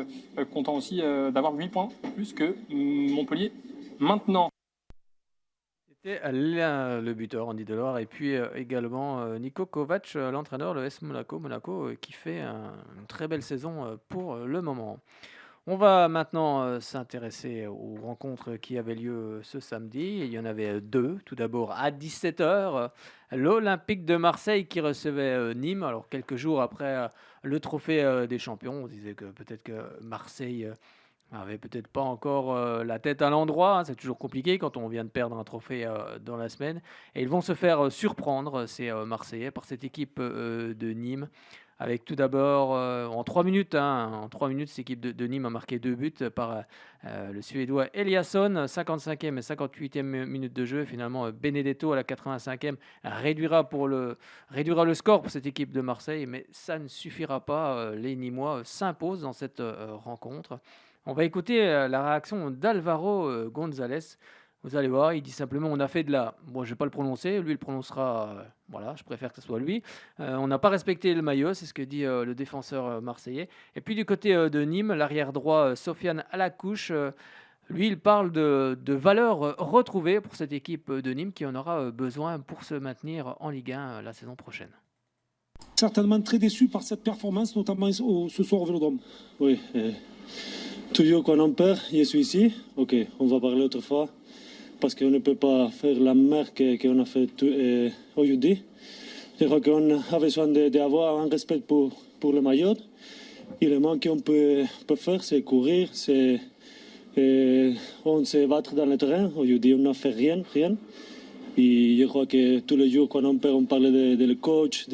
content aussi d'avoir 8 points plus que Montpellier maintenant. C'était le buteur, Andy Delors, et puis également Niko Kovac, l'entraîneur, le AS Monaco. Monaco qui fait une très belle saison pour le moment. On va maintenant s'intéresser aux rencontres qui avaient lieu ce samedi. Il y en avait 2. Tout d'abord, à 17h, l'Olympique de Marseille qui recevait Nîmes. Alors, quelques jours après le trophée des champions, on disait que peut-être que Marseille avait peut-être pas encore la tête à l'endroit. C'est toujours compliqué quand on vient de perdre un trophée dans la semaine. Et ils vont se faire surprendre, ces Marseillais, par cette équipe de Nîmes. Avec tout d'abord, en 3 minutes, cette équipe de Nîmes a marqué 2 buts par le Suédois Eliasson, 55e et 58e minute de jeu. Finalement, Benedetto à la 85e réduira le score pour cette équipe de Marseille, mais ça ne suffira pas. Les Nîmois s'imposent dans cette rencontre. On va écouter la réaction d'Alvaro González. Vous allez voir, il dit simplement on a fait de la... Bon, je ne vais pas le prononcer, lui il le prononcera... voilà, je préfère que ce soit lui. On n'a pas respecté le maillot, c'est ce que dit le défenseur marseillais. Et puis du côté de Nîmes, l'arrière droit Sofiane Alakouche, lui il parle de valeurs retrouvées pour cette équipe de Nîmes qui en aura besoin pour se maintenir en Ligue 1 la saison prochaine. Certainement très déçu par cette performance, notamment ce soir au Vélodrome. Oui, toujours quand on perd, je suis ici. Ok, on va parler autrefois. Parce qu'on ne peut pas faire la mer qu'on a fait aujourd'hui. Je crois qu'on a besoin d'avoir un respect pour le maillot. Et le moins qu'on peut faire, c'est courir, on se battre dans le terrain. Aujourd'hui, on n'a fait rien. Et je crois que tous les jours, quand on perd, on parle de le coach,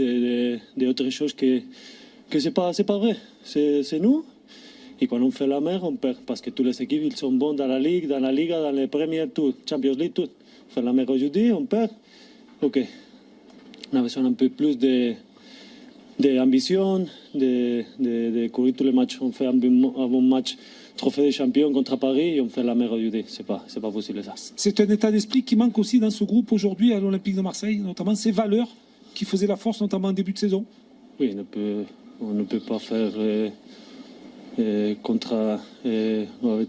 d'autres choses que que c'est pas vrai. C'est nous. Et quand on fait la mer, on perd. Parce que toutes les équipes, ils sont bons dans la Ligue, dans la Liga, dans les premières, tout. Champions League, tout. On fait la mer aujourd'hui, on perd. Ok. On a besoin un peu plus d'ambition, de courir tous les matchs. On fait un bon match, trophée des champions contre Paris, et on fait la mer aujourd'hui. C'est pas possible ça. C'est un état d'esprit qui manque aussi dans ce groupe aujourd'hui à l'Olympique de Marseille, notamment ces valeurs qui faisaient la force, notamment en début de saison. Oui, on ne peut pas faire avec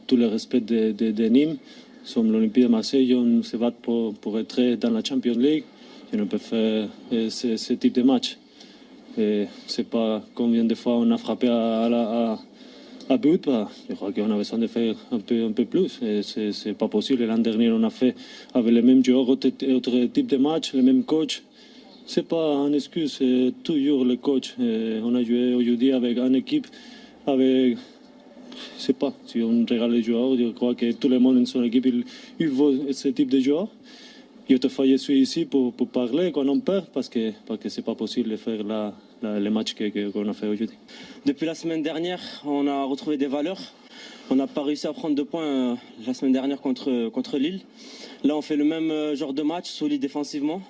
tout le respect de Nîmes. Nous sommes l'Olympique de Marseille, on se bat pour être dans la Champions League. Et on peut faire ce type de match. Et c'est pas combien de fois on a frappé à but. Je crois qu'on a besoin de faire un peu plus. Et c'est pas possible. L'an dernier, on a fait avec les mêmes joueurs, autre type de match, le même coach. C'est pas une excuse, c'est toujours le coach. On a joué aujourd'hui avec une équipe, avec, je sais pas, si on regarde les joueurs, je crois que tout le monde dans son équipe, il veut ce type de joueur. Et autrefois, je suis ici pour parler quand on perd, parce que c'est pas possible de faire les matchs qu'on a fait aujourd'hui. Depuis la semaine dernière, on a retrouvé des valeurs. On n'a pas réussi à prendre 2 points la semaine dernière contre Lille. Là, on fait le même genre de match, solide défensivement.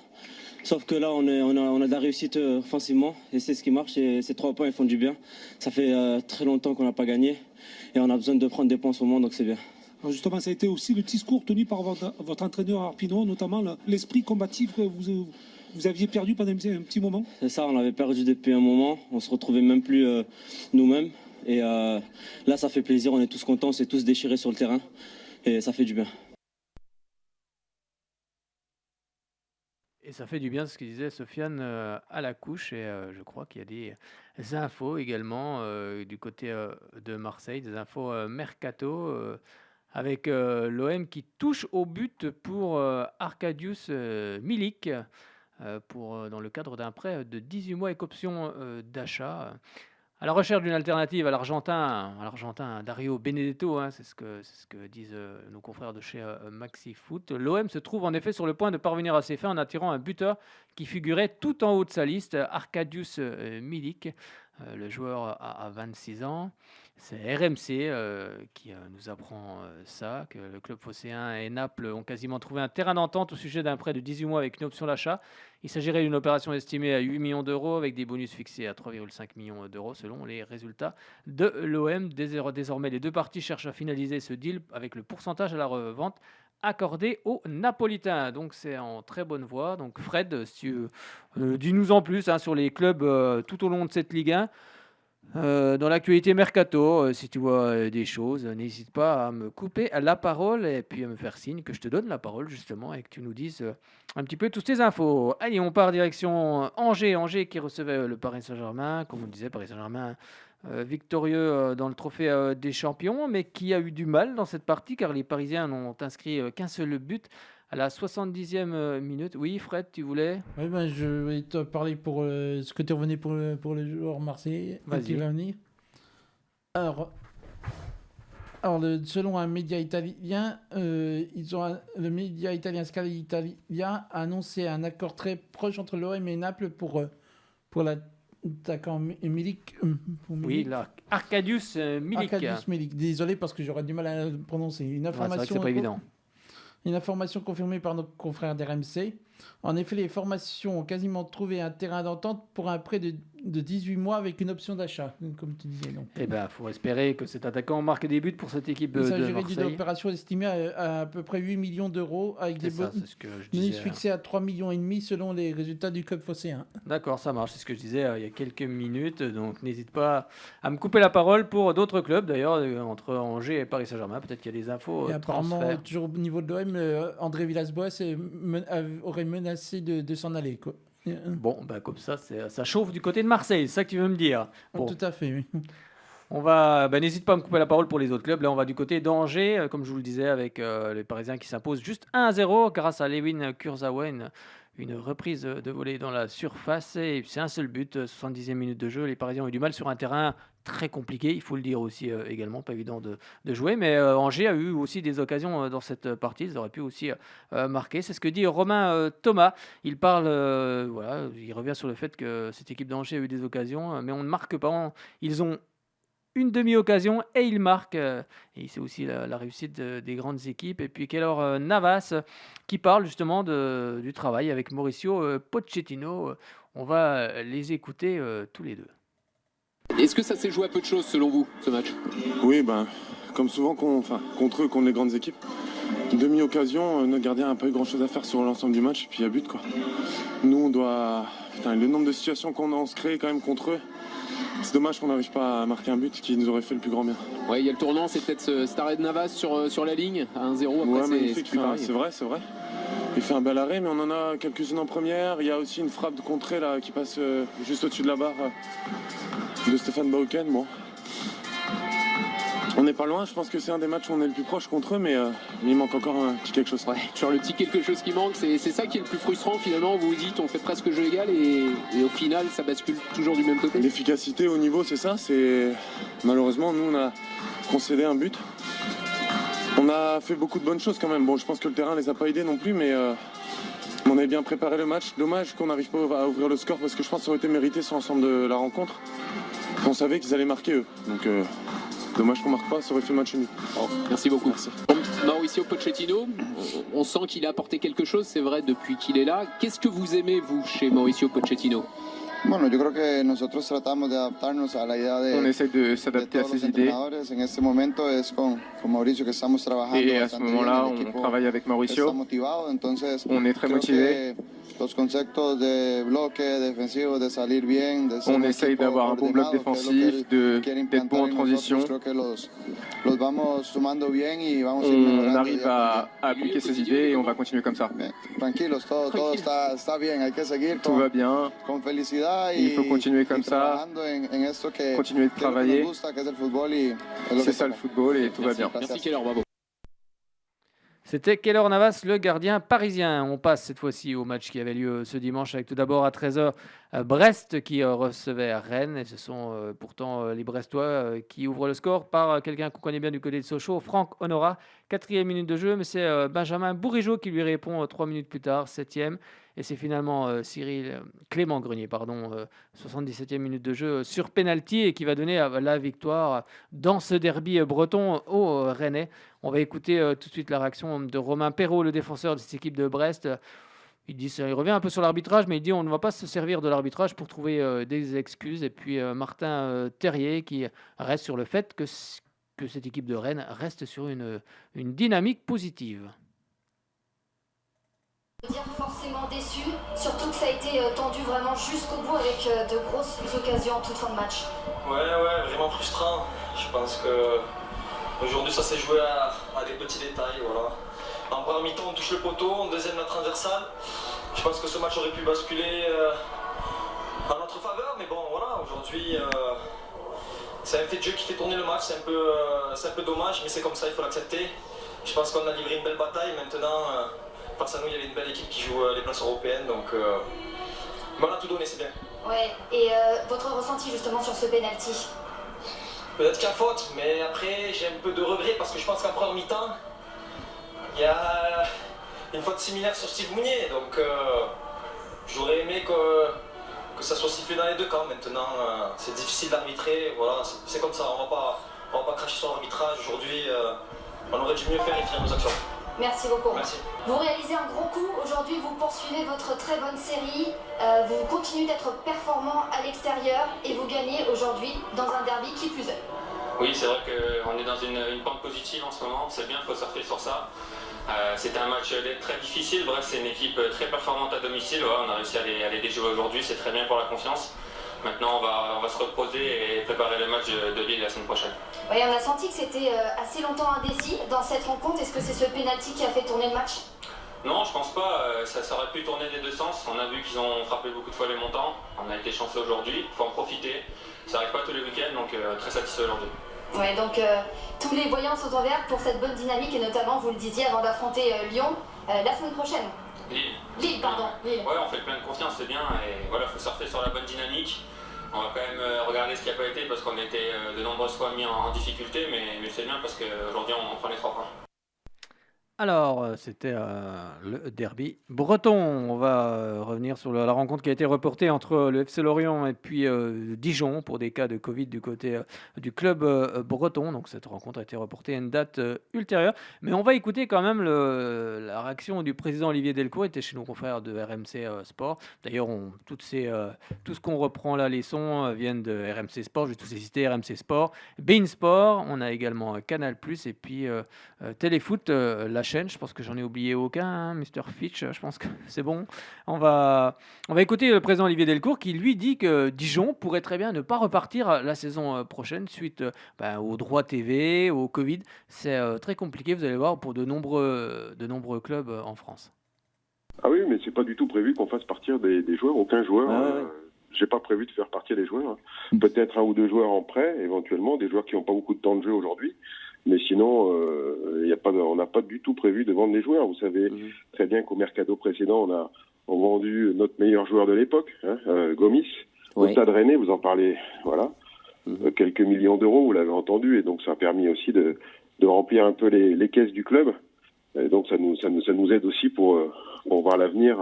Sauf que là, on a de la réussite offensivement, et c'est ce qui marche, et ces 3 points, ils font du bien. Ça fait très longtemps qu'on n'a pas gagné, et on a besoin de prendre des points en ce moment, donc c'est bien. Alors justement, ça a été aussi le discours tenu par votre entraîneur Arpino, notamment l'esprit combatif que vous aviez perdu pendant un petit moment. C'est ça, on l'avait perdu depuis un moment, on se retrouvait même plus nous-mêmes, et là, ça fait plaisir, on est tous contents, on s'est tous déchirés sur le terrain, et ça fait du bien. Et ça fait du bien ce que disait Sofiane à la couche. Et je crois qu'il y a des infos également du côté de Marseille, des infos mercato avec l'OM qui touche au but pour Arkadiusz Milik dans le cadre d'un prêt de 18 mois avec option d'achat. À la recherche d'une alternative à l'Argentin Dario Benedetto, c'est ce que disent nos confrères de chez Maxi Foot. L'OM se trouve en effet sur le point de parvenir à ses fins en attirant un buteur qui figurait tout en haut de sa liste, Arkadiusz Milik. Le joueur a 26 ans. C'est RMC qui nous apprend ça, que le club phocéen et Naples ont quasiment trouvé un terrain d'entente au sujet d'un prêt de 18 mois avec une option d'achat. Il s'agirait d'une opération estimée à 8 millions d'euros avec des bonus fixés à 3,5 millions d'euros selon les résultats de l'OM. Désormais, les 2 parties cherchent à finaliser ce deal avec le pourcentage à la revente accordé aux Napolitains. Donc c'est en très bonne voie. Donc Fred, dis-nous en plus sur les clubs tout au long de cette Ligue 1. Dans l'actualité mercato, si tu vois des choses, n'hésite pas à me couper la parole et puis à me faire signe que je te donne la parole justement et que tu nous dises un petit peu toutes tes infos. Allez, on part direction Angers qui recevait le Paris Saint-Germain. Comme on disait, Paris Saint-Germain victorieux dans le trophée des champions, mais qui a eu du mal dans cette partie car les Parisiens n'ont inscrit qu'un seul but à la 70e minute. Oui, Fred, tu voulais? Oui, je vais te parler pour ce que tu es revenu pour le joueur marseillais. Vas-y. Alors, selon un média italien, le média italien Scala Italia a annoncé un accord très proche entre l'OM et Naples pour l'attaquant Milik. Oui, Arkadiusz Milik. Arkadiusz Milik. Désolé parce que j'aurais du mal à le prononcer. C'est vrai que c'est pas évident. Une information confirmée par nos confrères d'RMC. En effet, les formations ont quasiment trouvé un terrain d'entente pour un prêt de 18 mois avec une option d'achat, comme tu disais. Eh bien, il faut espérer que cet attaquant marque des buts pour cette équipe de Marseille. Il s'agirait d'une opération estimée à peu près 8 millions d'euros avec des bonus fixés à 3,5 millions selon les résultats du club phocéen. D'accord, ça marche. C'est ce que je disais il y a quelques minutes. Donc, n'hésite pas à me couper la parole pour d'autres clubs, d'ailleurs, entre Angers et Paris Saint-Germain. Peut-être qu'il y a des infos. Et apparemment, toujours au niveau de l'OM, André Villas-Boas aurait menacé de s'en aller, quoi. Bon, comme ça chauffe du côté de Marseille, c'est ça que tu veux me dire. Bon. Tout à fait, oui. On va, n'hésite pas à me couper la parole pour les autres clubs. Là, on va du côté d'Angers, comme je vous le disais, avec les Parisiens qui s'imposent juste 1-0 grâce à Lewin Kurzawa, une reprise de volée dans la surface. Et c'est un seul but, 70e minute de jeu. Les Parisiens ont eu du mal sur un terrain très compliqué, il faut le dire aussi également, pas évident de jouer, mais Angers a eu aussi des occasions dans cette partie, ils auraient pu aussi marquer. C'est ce que dit Romain Thomas. Il parle, voilà, il revient sur le fait que cette équipe d'Angers a eu des occasions, mais on ne marque pas. Ils ont une demi-occasion et ils marquent. Et c'est aussi la réussite des grandes équipes. Et puis Keylor Navas qui parle justement du travail avec Mauricio Pochettino. On va les écouter tous les deux. Est-ce que ça s'est joué à peu de choses selon vous, ce match? Oui, comme souvent contre eux, contre les grandes équipes. Demi-occasion, notre gardien n'a pas eu grand-chose à faire sur l'ensemble du match, et puis il y a but, quoi. Nous, on doit... le nombre de situations qu'on se crée quand même contre eux, c'est dommage qu'on n'arrive pas à marquer un but qui nous aurait fait le plus grand bien. Ouais, il y a le tournant, c'est peut-être cet arrêt de Navas sur la ligne, à 1-0, après ouais, c'est magnifique, plus pareil. c'est vrai. Il fait un bel arrêt, mais on en a quelques-unes en première. Il y a aussi une frappe de contrée là, qui passe juste au-dessus de la barre de Stéphane Bauken. Bon. On n'est pas loin, je pense que c'est un des matchs où on est le plus proche contre eux, mais il manque encore un petit quelque chose. Ouais, genre le petit quelque chose qui manque, c'est ça qui est le plus frustrant finalement. Vous vous dites on fait presque jeu égal et au final ça bascule toujours du même côté. L'efficacité au niveau, c'est ça. Malheureusement, nous on a concédé un but. On a fait beaucoup de bonnes choses quand même. Bon, je pense que le terrain les a pas aidés non plus, mais on avait bien préparé le match. Dommage qu'on n'arrive pas à ouvrir le score parce que je pense que ça aurait été mérité sur l'ensemble de la rencontre. On savait qu'ils allaient marquer eux. Donc dommage qu'on marque pas, ça aurait fait le match nul. Bon, merci beaucoup. Merci. Mauricio Pochettino, on sent qu'il a apporté quelque chose, c'est vrai, depuis qu'il est là. Qu'est-ce que vous aimez, vous, chez Mauricio Pochettino? Bueno, yo creo que nosotros tratamos de adaptarnos a la idea de. On essaie de s'adapter à ces idées. En este momento es con Mauricio que estamos trabajando. Et à ce moment-là, on travaille avec Mauricio. On est très motivé. Los conceptos de bloque defensivo, de salir bien, de on essaye d'avoir un bon bloc défensif, d'être bon en transition. On arrive à appliquer ces idées et on va continuer comme ça. Tout va bien. Il faut continuer comme ça, continuer de travailler. C'est ça le football et tout va bien. Merci Keylor, bravo. C'était Keylor Navas, le gardien parisien. On passe cette fois-ci au match qui avait lieu ce dimanche avec tout d'abord à 13h Brest qui recevait Rennes. Et ce sont pourtant les Brestois qui ouvrent le score par quelqu'un qu'on connaît bien du côté de Sochaux, Franck Honora. 4e minute de jeu, mais c'est Benjamin Bourigeaud qui lui répond 3 minutes plus tard, 7e. Et c'est finalement Clément Grenier, 77e minute de jeu sur penalty et qui va donner la victoire dans ce derby breton au Rennais. On va écouter tout de suite la réaction de Romain Perrault, le défenseur de cette équipe de Brest. Il revient un peu sur l'arbitrage, mais il dit on ne va pas se servir de l'arbitrage pour trouver des excuses. Et puis Martin Terrier qui reste sur le fait que cette équipe de Rennes reste sur une dynamique positive. Dire forcément déçu, surtout que ça a été tendu vraiment jusqu'au bout avec de grosses occasions en toute fin de match. Ouais, vraiment frustrant. Je pense que aujourd'hui ça s'est joué à des petits détails. Voilà. En première mi-temps on touche le poteau, en deuxième la transversale. Je pense que ce match aurait pu basculer en notre faveur, mais bon voilà, aujourd'hui c'est un fait de jeu qui fait tourner le match, c'est un peu dommage, mais c'est comme ça, il faut l'accepter. Je pense qu'on a livré une belle bataille maintenant. Face à nous, il y avait une belle équipe qui joue les places européennes, donc on a tout donné, c'est bien. Ouais, et votre ressenti justement sur ce penalty? Peut-être qu'il y a faute, mais après j'ai un peu de regret parce que je pense qu'en première mi-temps, il y a une faute similaire sur Steve Mounier, donc j'aurais aimé que ça soit sifflé dans les deux camps. Maintenant, c'est difficile d'arbitrer, voilà, c'est comme ça, on va pas cracher sur l'arbitrage. Aujourd'hui, on aurait dû mieux faire et finir nos actions. Merci beaucoup. Merci. Vous réalisez un gros coup. Aujourd'hui, vous poursuivez votre très bonne série. Vous continuez d'être performant à l'extérieur et vous gagnez aujourd'hui dans un derby qui plus est. Oui, c'est vrai qu'on est dans une pente positive en ce moment. C'est bien, il faut surfer sur ça. C'était un match très difficile. Bref, c'est une équipe très performante à domicile. Voilà, on a réussi à les déjouer aujourd'hui. C'est très bien pour la confiance. Maintenant, on va se reposer et préparer le match de Lille la semaine prochaine. Oui, on a senti que c'était assez longtemps indécis dans cette rencontre. Est-ce que c'est ce penalty qui a fait tourner le match? Non, je pense pas. Ça aurait pu tourner des deux sens. On a vu qu'ils ont frappé beaucoup de fois les montants. On a été chanceux aujourd'hui. Il faut en profiter. Ça n'arrive pas tous les week-ends, donc très satisfait aujourd'hui. Ouais, donc tous les voyants sont en vert pour cette bonne dynamique et notamment, vous le disiez, avant d'affronter Lyon la semaine prochaine. Lille. Lille, pardon. Lille. Ouais, on fait plein de confiance, c'est bien. Et voilà, il faut surfer sur la bonne dynamique. On va quand même regarder ce qui n'a pas été parce qu'on était de nombreuses fois mis en difficulté, mais c'est bien parce qu'aujourd'hui on prend les 3 points. Alors, c'était le derby breton. On va revenir sur la rencontre qui a été reportée entre le FC Lorient et puis Dijon pour des cas de Covid du côté du club breton. Donc, cette rencontre a été reportée à une date ultérieure. Mais on va écouter quand même la réaction du président Olivier Delcourt. Il était chez nos confrères de RMC Sport. D'ailleurs, tout ce qu'on reprend là, les sons viennent de RMC Sport. Je vais tous les citer, RMC Sport, Bein Sport. On a également Canal+, et puis Téléfoot, la chaîne. Je pense que j'en ai oublié aucun, hein, Mr. Fitch, je pense que c'est bon. On va écouter le président Olivier Delcourt qui lui dit que Dijon pourrait très bien ne pas repartir la saison prochaine suite aux droits TV, au Covid. C'est très compliqué, vous allez voir, pour de nombreux clubs en France. Ah oui, mais c'est pas du tout prévu qu'on fasse partir des joueurs, aucun joueur. J'ai pas prévu de faire partir les joueurs. Peut-être 1 ou 2 joueurs en prêt, éventuellement, des joueurs qui n'ont pas beaucoup de temps de jeu aujourd'hui. Mais sinon, on n'a pas du tout prévu de vendre les joueurs. Vous savez très bien qu'au mercato précédent, on a vendu notre meilleur joueur de l'époque, Gomis, au Stade Rennais, vous en parlez, voilà, quelques millions d'euros, vous l'avez entendu, et donc ça a permis aussi de remplir un peu les caisses du club. Et donc ça nous aide aussi pour voir l'avenir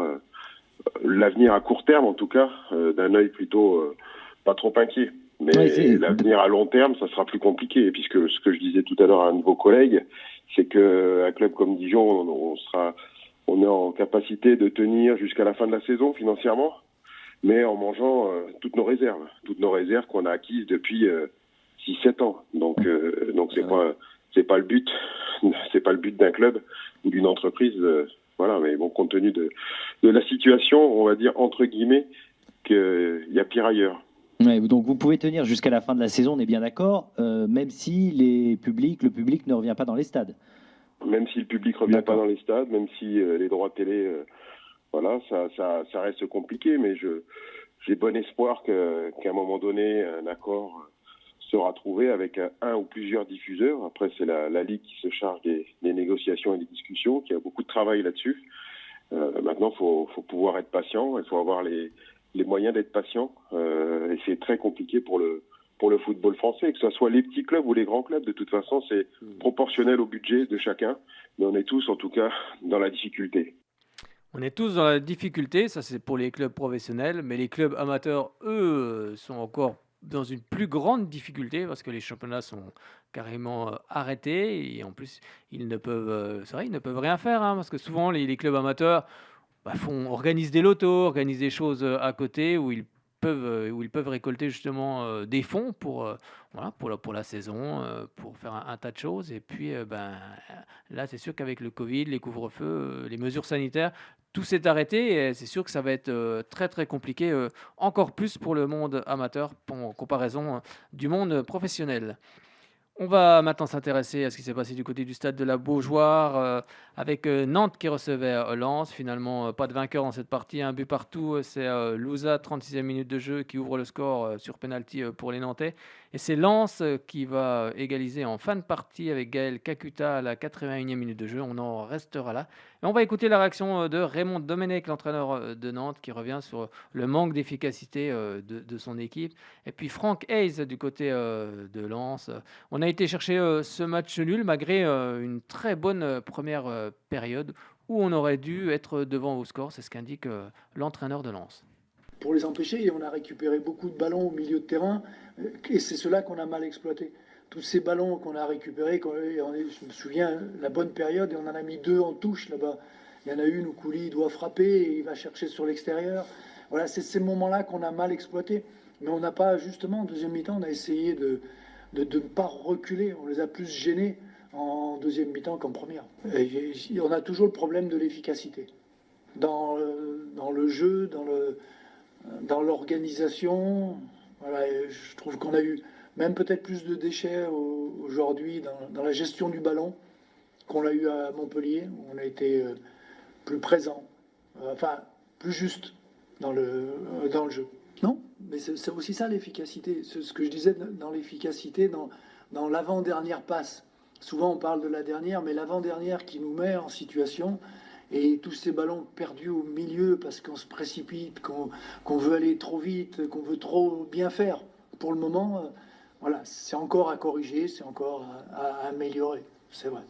à court terme, en tout cas, d'un œil plutôt pas trop inquiet. Mais l'avenir à long terme, ça sera plus compliqué, puisque ce que je disais tout à l'heure à un de vos collègues, c'est qu'un club comme Dijon, on est en capacité de tenir jusqu'à la fin de la saison financièrement, mais en mangeant toutes nos réserves qu'on a acquises depuis 6-7 ans. Donc c'est pas le but, c'est pas le but d'un club ou d'une entreprise. Voilà, mais bon, compte tenu de la situation, on va dire entre guillemets qu'il y a pire ailleurs. Ouais, donc vous pouvez tenir jusqu'à la fin de la saison, on est bien d'accord, même si le public ne revient pas dans les stades. Même si le public ne revient pas dans les stades, même si les droits télé, ça reste compliqué, mais j'ai bon espoir qu'à un moment donné, un accord sera trouvé avec un ou plusieurs diffuseurs. Après, c'est la Ligue qui se charge des négociations et des discussions, qui a beaucoup de travail là-dessus. Maintenant, faut pouvoir être patient, il faut avoir les moyens d'être patient, et c'est très compliqué pour le football français, que ce soit les petits clubs ou les grands clubs. De toute façon, c'est proportionnel au budget de chacun, mais on est tous en tout cas dans la difficulté. On est tous dans la difficulté, ça c'est pour les clubs professionnels, mais les clubs amateurs, eux, sont encore dans une plus grande difficulté parce que les championnats sont carrément arrêtés et en plus ils ne peuvent rien faire, hein, parce que souvent les clubs amateurs organisent des lotos, organisent des choses à côté où ils peuvent récolter justement des fonds pour la saison, pour faire un tas de choses. Et puis là, c'est sûr qu'avec le Covid, les couvre-feux, les mesures sanitaires, tout s'est arrêté et c'est sûr que ça va être très très compliqué, encore plus pour le monde amateur en comparaison du monde professionnel. On va maintenant s'intéresser à ce qui s'est passé du côté du stade de la Beaujoire avec Nantes qui recevait Lens. Finalement, pas de vainqueur dans cette partie, un but partout. C'est Louza, 36e minute de jeu, qui ouvre le score sur penalty pour les Nantais. Et c'est Lens qui va égaliser en fin de partie avec Gaël Kakuta à la 81e minute de jeu. On en restera là. Et on va écouter la réaction de Raymond Domenech, l'entraîneur de Nantes, qui revient sur le manque d'efficacité de son équipe. Et puis Franck Hayes du côté de Lens. On a été chercher ce match nul malgré une très bonne première période où on aurait dû être devant au score. C'est ce qu'indique l'entraîneur de Lens. Pour les empêcher, on a récupéré beaucoup de ballons au milieu de terrain et c'est cela qu'on a mal exploité. Tous ces ballons qu'on a récupérés, je me souviens, la bonne période, et on en a mis 2 en touche là-bas. Il y en a une où Couli doit frapper et il va chercher sur l'extérieur. Voilà, c'est ces moments-là qu'on a mal exploités. Mais on n'a pas, justement, en deuxième mi-temps, on a essayé de ne pas reculer. On les a plus gênés en deuxième mi-temps qu'en première. Et on a toujours le problème de l'efficacité. Dans le jeu, dans l'organisation, voilà, je trouve qu'on a eu même peut-être plus de déchets aujourd'hui dans la gestion du ballon qu'on l'a eu à Montpellier, où on a été plus présent, plus juste dans le jeu. Non, mais c'est aussi ça l'efficacité. Ce que je disais dans l'efficacité, dans l'avant-dernière passe. Souvent on parle de la dernière, mais l'avant-dernière qui nous met en situation, Et tous ces ballons perdus au milieu parce qu'on se précipite, qu'on veut aller trop vite, qu'on veut trop bien faire. Pour le moment, voilà, c'est encore à corriger, c'est encore à améliorer, c'est vrai.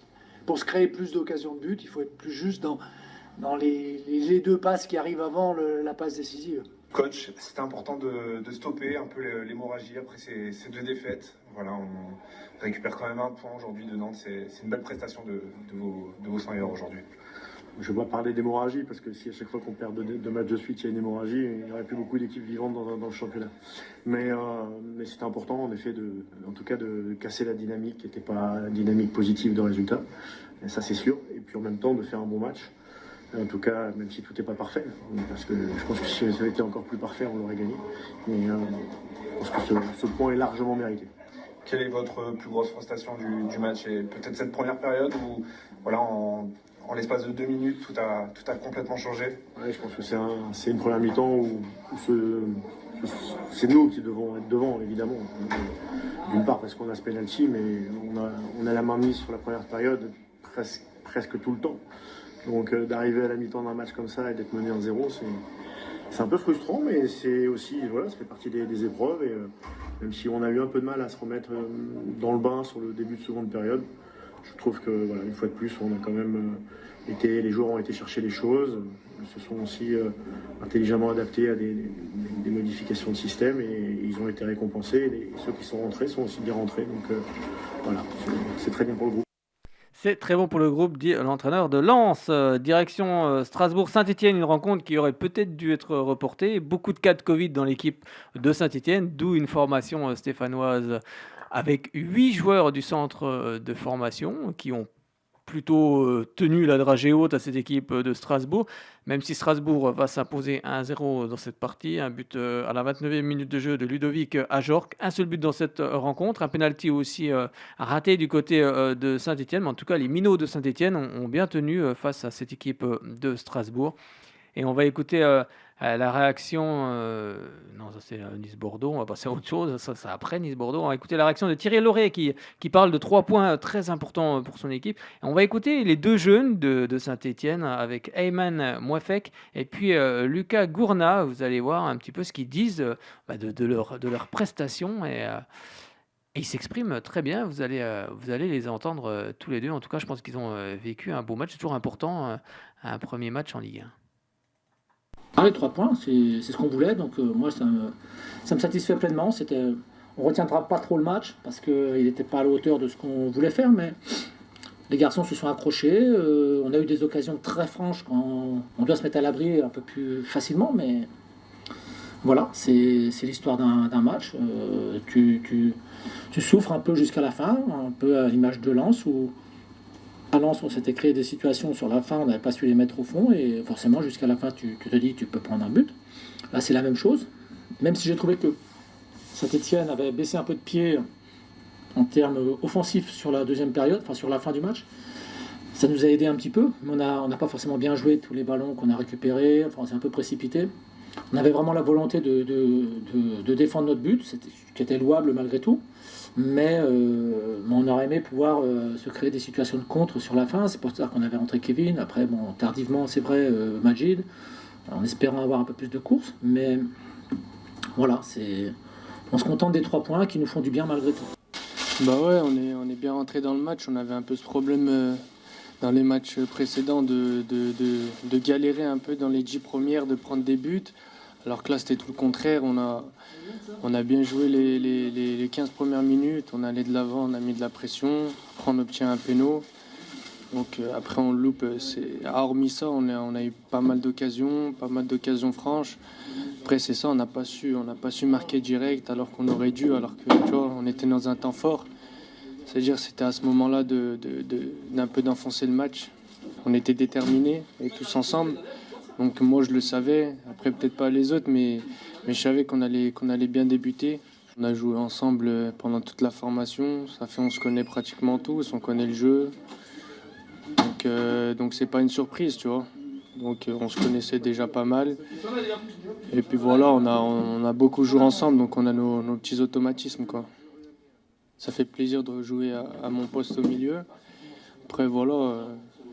Pour se créer plus d'occasions de but, il faut être plus juste dans les 2 passes qui arrivent avant la passe décisive. Coach, c'était important de stopper un peu l'hémorragie après ces 2 défaites. Voilà, on récupère quand même 1 point aujourd'hui de Nantes. C'est une belle prestation de vos 100 aujourd'hui. Je ne vais pas parler d'hémorragie parce que si à chaque fois qu'on perd 2 matchs de suite, il y a une hémorragie, il n'y aurait plus beaucoup d'équipes vivantes dans le championnat. Mais c'était important en effet en tout cas de casser la dynamique qui n'était pas la dynamique positive de résultat. Et ça c'est sûr. Et puis en même temps de faire un bon match. En tout cas, même si tout n'est pas parfait, parce que je pense que si ça avait été encore plus parfait, on l'aurait gagné. Mais je pense que ce point est largement mérité. Quelle est votre plus grosse frustration du match? Et peut-être cette première période où, voilà, en l'espace de 2 minutes, tout a complètement changé? Ouais, je pense que c'est une première mi-temps où c'est nous qui devons être devant, évidemment. D'une part parce qu'on a ce penalty, mais on a la main mise sur la première période presque tout le temps. Donc d'arriver à la mi-temps d'un match comme ça et d'être mené 1-0, c'est un peu frustrant, mais c'est aussi, voilà, ça fait partie des épreuves. Et même si on a eu un peu de mal à se remettre dans le bain sur le début de seconde période, je trouve que, voilà, une fois de plus, on a quand même les joueurs ont été chercher les choses, se sont aussi intelligemment adaptés à des modifications de système et ils ont été récompensés. Et ceux qui sont rentrés sont aussi bien rentrés. Donc voilà, c'est très bien pour le groupe. C'est très bon pour le groupe, dit l'entraîneur de Lens. Direction Strasbourg-Saint-Etienne, une rencontre qui aurait peut-être dû être reportée. Beaucoup de cas de Covid dans l'équipe de Saint-Etienne, d'où une formation stéphanoise avec 8 joueurs du centre de formation qui ont plutôt tenu la dragée haute à cette équipe de Strasbourg, même si Strasbourg va s'imposer 1-0 dans cette partie. Un but à la 29e minute de jeu de Ludovic Ajorc. Un seul but dans cette rencontre. Un penalty aussi raté du côté de Saint-Etienne. Mais en tout cas, les minots de Saint-Etienne ont bien tenu face à cette équipe de Strasbourg. Et on va écouter la réaction... non, ça c'est Nice-Bordeaux, on va passer à autre chose, ça après Nice-Bordeaux. On va écouter la réaction de Thierry Lauré qui parle de 3 points très importants pour son équipe. Et on va écouter les 2 jeunes de Saint-Etienne avec Ayman Mouefek et puis Lucas Gourna. Vous allez voir un petit peu ce qu'ils disent de leur prestation et ils s'expriment très bien. Vous allez les entendre tous les deux. En tout cas, je pense qu'ils ont vécu un beau match. C'est toujours important, un premier match en Ligue 1. Ah, les 3 points, c'est ce qu'on voulait, donc moi ça me satisfait pleinement. On ne retiendra pas trop le match parce qu'il n'était pas à la hauteur de ce qu'on voulait faire, mais les garçons se sont accrochés. On a eu des occasions très franches quand on doit se mettre à l'abri un peu plus facilement, mais voilà, c'est l'histoire d'un match. Tu souffres un peu jusqu'à la fin, un peu à l'image de Lens où à Lens, on s'était créé des situations sur la fin, on n'avait pas su les mettre au fond, et forcément, jusqu'à la fin, tu te dis que tu peux prendre un but. Là, c'est la même chose, même si j'ai trouvé que Saint-Etienne avait baissé un peu de pied en termes offensifs sur la deuxième période, enfin sur la fin du match. Ça nous a aidé un petit peu, mais on n'a pas forcément bien joué tous les ballons qu'on a récupérés, enfin, on s'est un peu précipité. On avait vraiment la volonté de défendre notre but, qui était louable malgré tout. Mais on aurait aimé pouvoir se créer des situations de contre sur la fin. C'est pour ça qu'on avait rentré Kevin. Après, tardivement, c'est vrai, Majid, en espérant avoir un peu plus de courses. Mais voilà, on se contente des 3 points qui nous font du bien malgré tout. Bah ouais, on est bien rentré dans le match. On avait un peu ce problème dans les matchs précédents de galérer un peu dans les 10 premières, de prendre des buts. Alors que là, c'était tout le contraire. On a bien joué les 15 premières minutes. On allait de l'avant, on a mis de la pression. Après, on obtient un péno. Donc après, on loupe. Hormis ça, on a eu pas mal d'occasions franches. Après, c'est ça, on n'a pas su marquer direct alors qu'on aurait dû, alors que tu vois, on était dans un temps fort. C'est-à-dire, c'était à ce moment-là d'un peu d'enfoncer le match. On était déterminés et tous ensemble. Donc moi je le savais, après peut-être pas les autres, mais je savais qu'on allait bien débuter. On a joué ensemble pendant toute la formation, ça fait on se connaît pratiquement tous, on connaît le jeu. Donc c'est pas une surprise, tu vois. Donc on se connaissait déjà pas mal. Et puis voilà, on a beaucoup joué ensemble, donc on a nos petits automatismes, quoi. Ça fait plaisir de jouer à mon poste au milieu. Après voilà,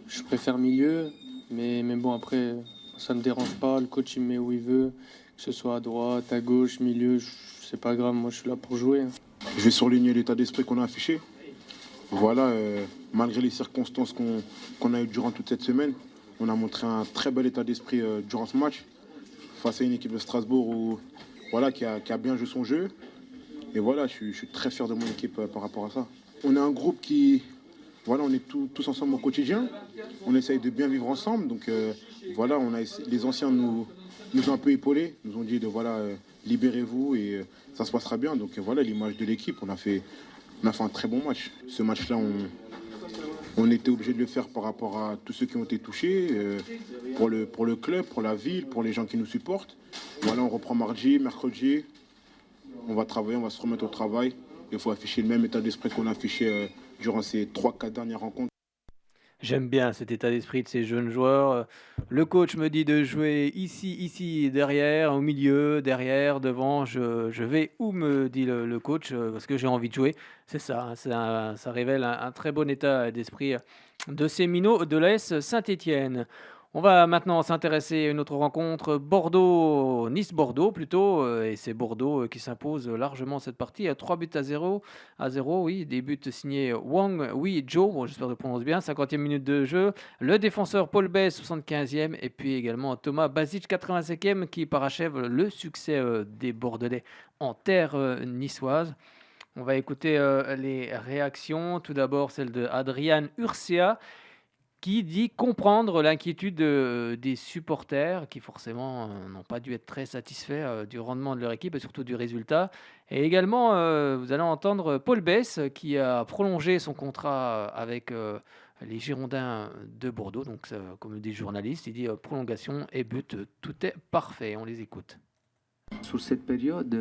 je préfère milieu. Mais bon, après, ça me dérange pas. Le coach, il me met où il veut, que ce soit à droite, à gauche, milieu, c'est pas grave. Moi, je suis là pour jouer. Je vais surligner l'état d'esprit qu'on a affiché. Voilà, malgré les circonstances qu'on a eues durant toute cette semaine, on a montré un très bel état d'esprit durant ce match, face à une équipe de Strasbourg qui a bien joué son jeu. Et voilà, je suis très fier de mon équipe par rapport à ça. On est un groupe on est tous ensemble au quotidien. On essaye de bien vivre ensemble. Donc les anciens nous ont un peu épaulés, nous ont dit libérez-vous et ça se passera bien. Donc voilà l'image de l'équipe. On a fait un très bon match. Ce match-là, on était obligé de le faire par rapport à tous ceux qui ont été touchés, pour le club, pour la ville, pour les gens qui nous supportent. Voilà, on reprend mardi, mercredi. On va travailler, on va se remettre au travail. Il faut afficher le même état d'esprit qu'on a affiché durant ces 3-4 dernières rencontres. J'aime bien cet état d'esprit de ces jeunes joueurs. Le coach me dit de jouer ici, derrière, au milieu, derrière, devant. Je vais où me dit le coach parce que j'ai envie de jouer. C'est ça, ça révèle un très bon état d'esprit de ces minots de l'AS Saint-Étienne. On va maintenant s'intéresser à une autre rencontre, Nice-Bordeaux plutôt, et c'est Bordeaux qui s'impose largement cette partie à 3-0. Oui, des buts signés Wang Wei-Jo, j'espère que je prononce bien, 50e minute de jeu, le défenseur Paul Bess, 75e, et puis également Thomas Basic, 85e, qui parachève le succès des Bordelais en terre niçoise. On va écouter les réactions, tout d'abord celle de Adrian Urcia, qui dit comprendre l'inquiétude des supporters qui forcément n'ont pas dû être très satisfaits du rendement de leur équipe et surtout du résultat. Et également, vous allez entendre Paul Bess qui a prolongé son contrat avec les Girondins de Bordeaux. Donc, comme dit le journaliste, il dit prolongation et but, tout est parfait. On les écoute. Sur cette période,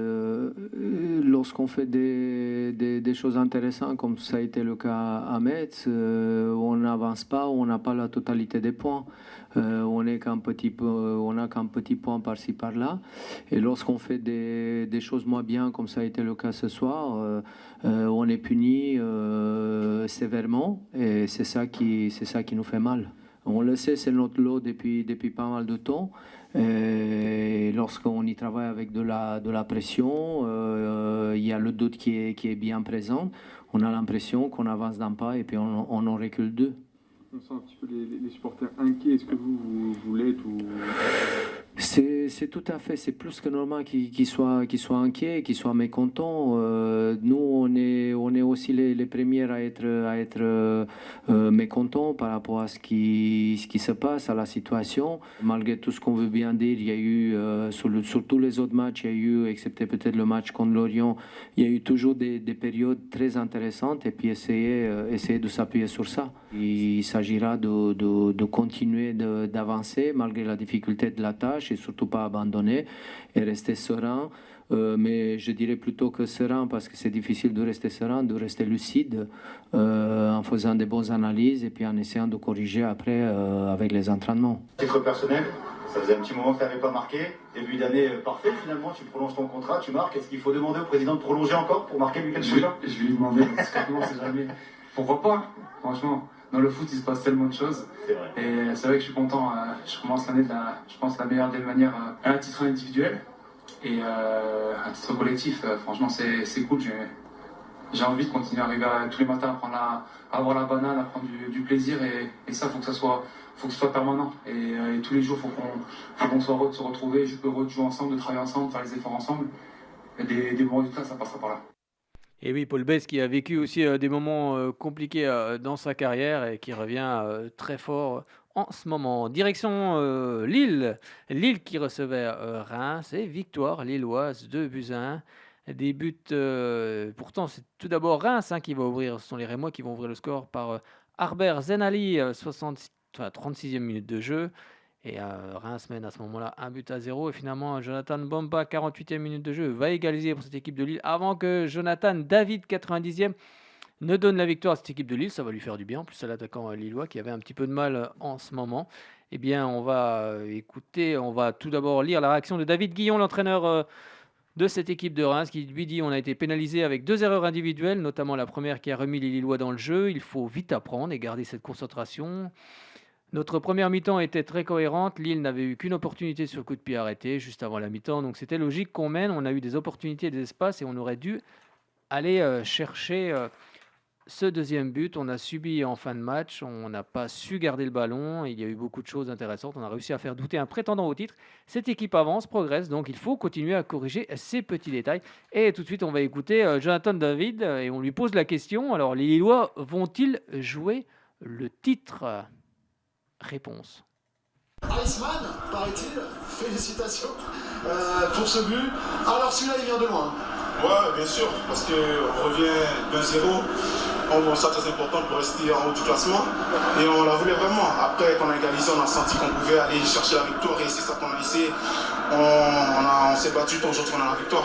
lorsqu'on fait des choses intéressantes, comme ça a été le cas à Metz, on n'avance pas, on n'a pas la totalité des points. On n'a qu'un petit point par-ci par-là. Et lorsqu'on fait des choses moins bien, comme ça a été le cas ce soir, on est puni sévèrement. Et c'est ça qui nous fait mal. On le sait, c'est notre lot depuis pas mal de temps. Et lorsqu'on y travaille avec de la pression, il y a le doute qui est bien présent. On a l'impression qu'on avance d'un pas et puis on en recule deux. On sent un petit peu les supporters inquiets. Est-ce que vous l'êtes ou... C'est tout à fait, c'est plus que normal qu'ils soient inquiets, qu'ils soient mécontents. Nous, on est aussi les premiers à être mécontents par rapport à ce qui se passe, à la situation. Malgré tout ce qu'on veut bien dire, il y a eu, sur tous les autres matchs, il y a eu, excepté peut-être le match contre Lorient, il y a eu toujours des périodes très intéressantes et puis essayer de s'appuyer sur ça. Il s'agira de continuer d'avancer malgré la difficulté de la tâche et surtout pas abandonner et rester serein. Mais je dirais plutôt que serein parce que c'est difficile de rester serein, de rester lucide en faisant des bonnes analyses et puis en essayant de corriger après avec les entraînements. Titre personnel, ça faisait un petit moment que tu n'avais pas marqué. Début d'année parfait finalement, tu prolonges ton contrat, tu marques. Est-ce qu'il faut demander au président de prolonger encore pour marquer Lucas Chouja? Je vais lui demander, parce que comment c'est jamais. Pourquoi pas? Franchement, dans le foot il se passe tellement de choses. C'est vrai. Et c'est vrai que je suis content. Je commence l'année je pense, la meilleure des manières à un titre individuel. Et à titre collectif, franchement, c'est cool. J'ai envie de continuer à arriver tous les matins à avoir la banane, à prendre du plaisir. Et ça, faut que ce soit permanent. Et tous les jours, faut qu'on soit heureux de se retrouver, de jouer ensemble, de travailler ensemble, de faire les efforts ensemble. Et des bons résultats, ça passera par là. Et oui, Paul Bess qui a vécu aussi des moments compliqués dans sa carrière et qui revient très fort en ce moment. Direction Lille. Lille qui recevait Reims et victoire lilloise 2-1. Des buts, pourtant c'est tout d'abord Reims qui va ouvrir, ce sont les Rémois qui vont ouvrir le score par Harbert Zenali, 36e minute de jeu. Et Reims mène à ce moment-là 1-0. Et finalement, Jonathan Bomba, 48e minute de jeu, va égaliser pour cette équipe de Lille avant que Jonathan David, 90e, ne donne la victoire à cette équipe de Lille. Ça va lui faire du bien. En plus, à l'attaquant lillois qui avait un petit peu de mal en ce moment. Eh bien, on va tout d'abord lire la réaction de David Guillon, l'entraîneur de cette équipe de Reims, qui lui dit on a été pénalisé avec 2 erreurs individuelles, notamment la première qui a remis les Lillois dans le jeu. Il faut vite apprendre et garder cette concentration. Notre première mi-temps était très cohérente. Lille n'avait eu qu'une opportunité sur coup de pied arrêté juste avant la mi-temps. Donc c'était logique qu'on mène. On a eu des opportunités, des espaces et on aurait dû aller chercher ce deuxième but. On a subi en fin de match. On n'a pas su garder le ballon. Il y a eu beaucoup de choses intéressantes. On a réussi à faire douter un prétendant au titre. Cette équipe avance, progresse. Donc il faut continuer à corriger ces petits détails. Et tout de suite, on va écouter Jonathan David et on lui pose la question. Alors les Lillois vont-ils jouer le titre ? Réponse. Iceman, paraît-il, félicitations pour ce but. Alors celui-là, il vient de loin. Ouais, bien sûr, parce qu'on revient d'1-0. On voit ça très important pour rester en haut du classement. Et on la voulait vraiment. Après, quand on a égalisé, on a senti qu'on pouvait aller chercher la victoire. Et c'est ça qu'on a laissé. On s'est battu tant qu'on a la victoire.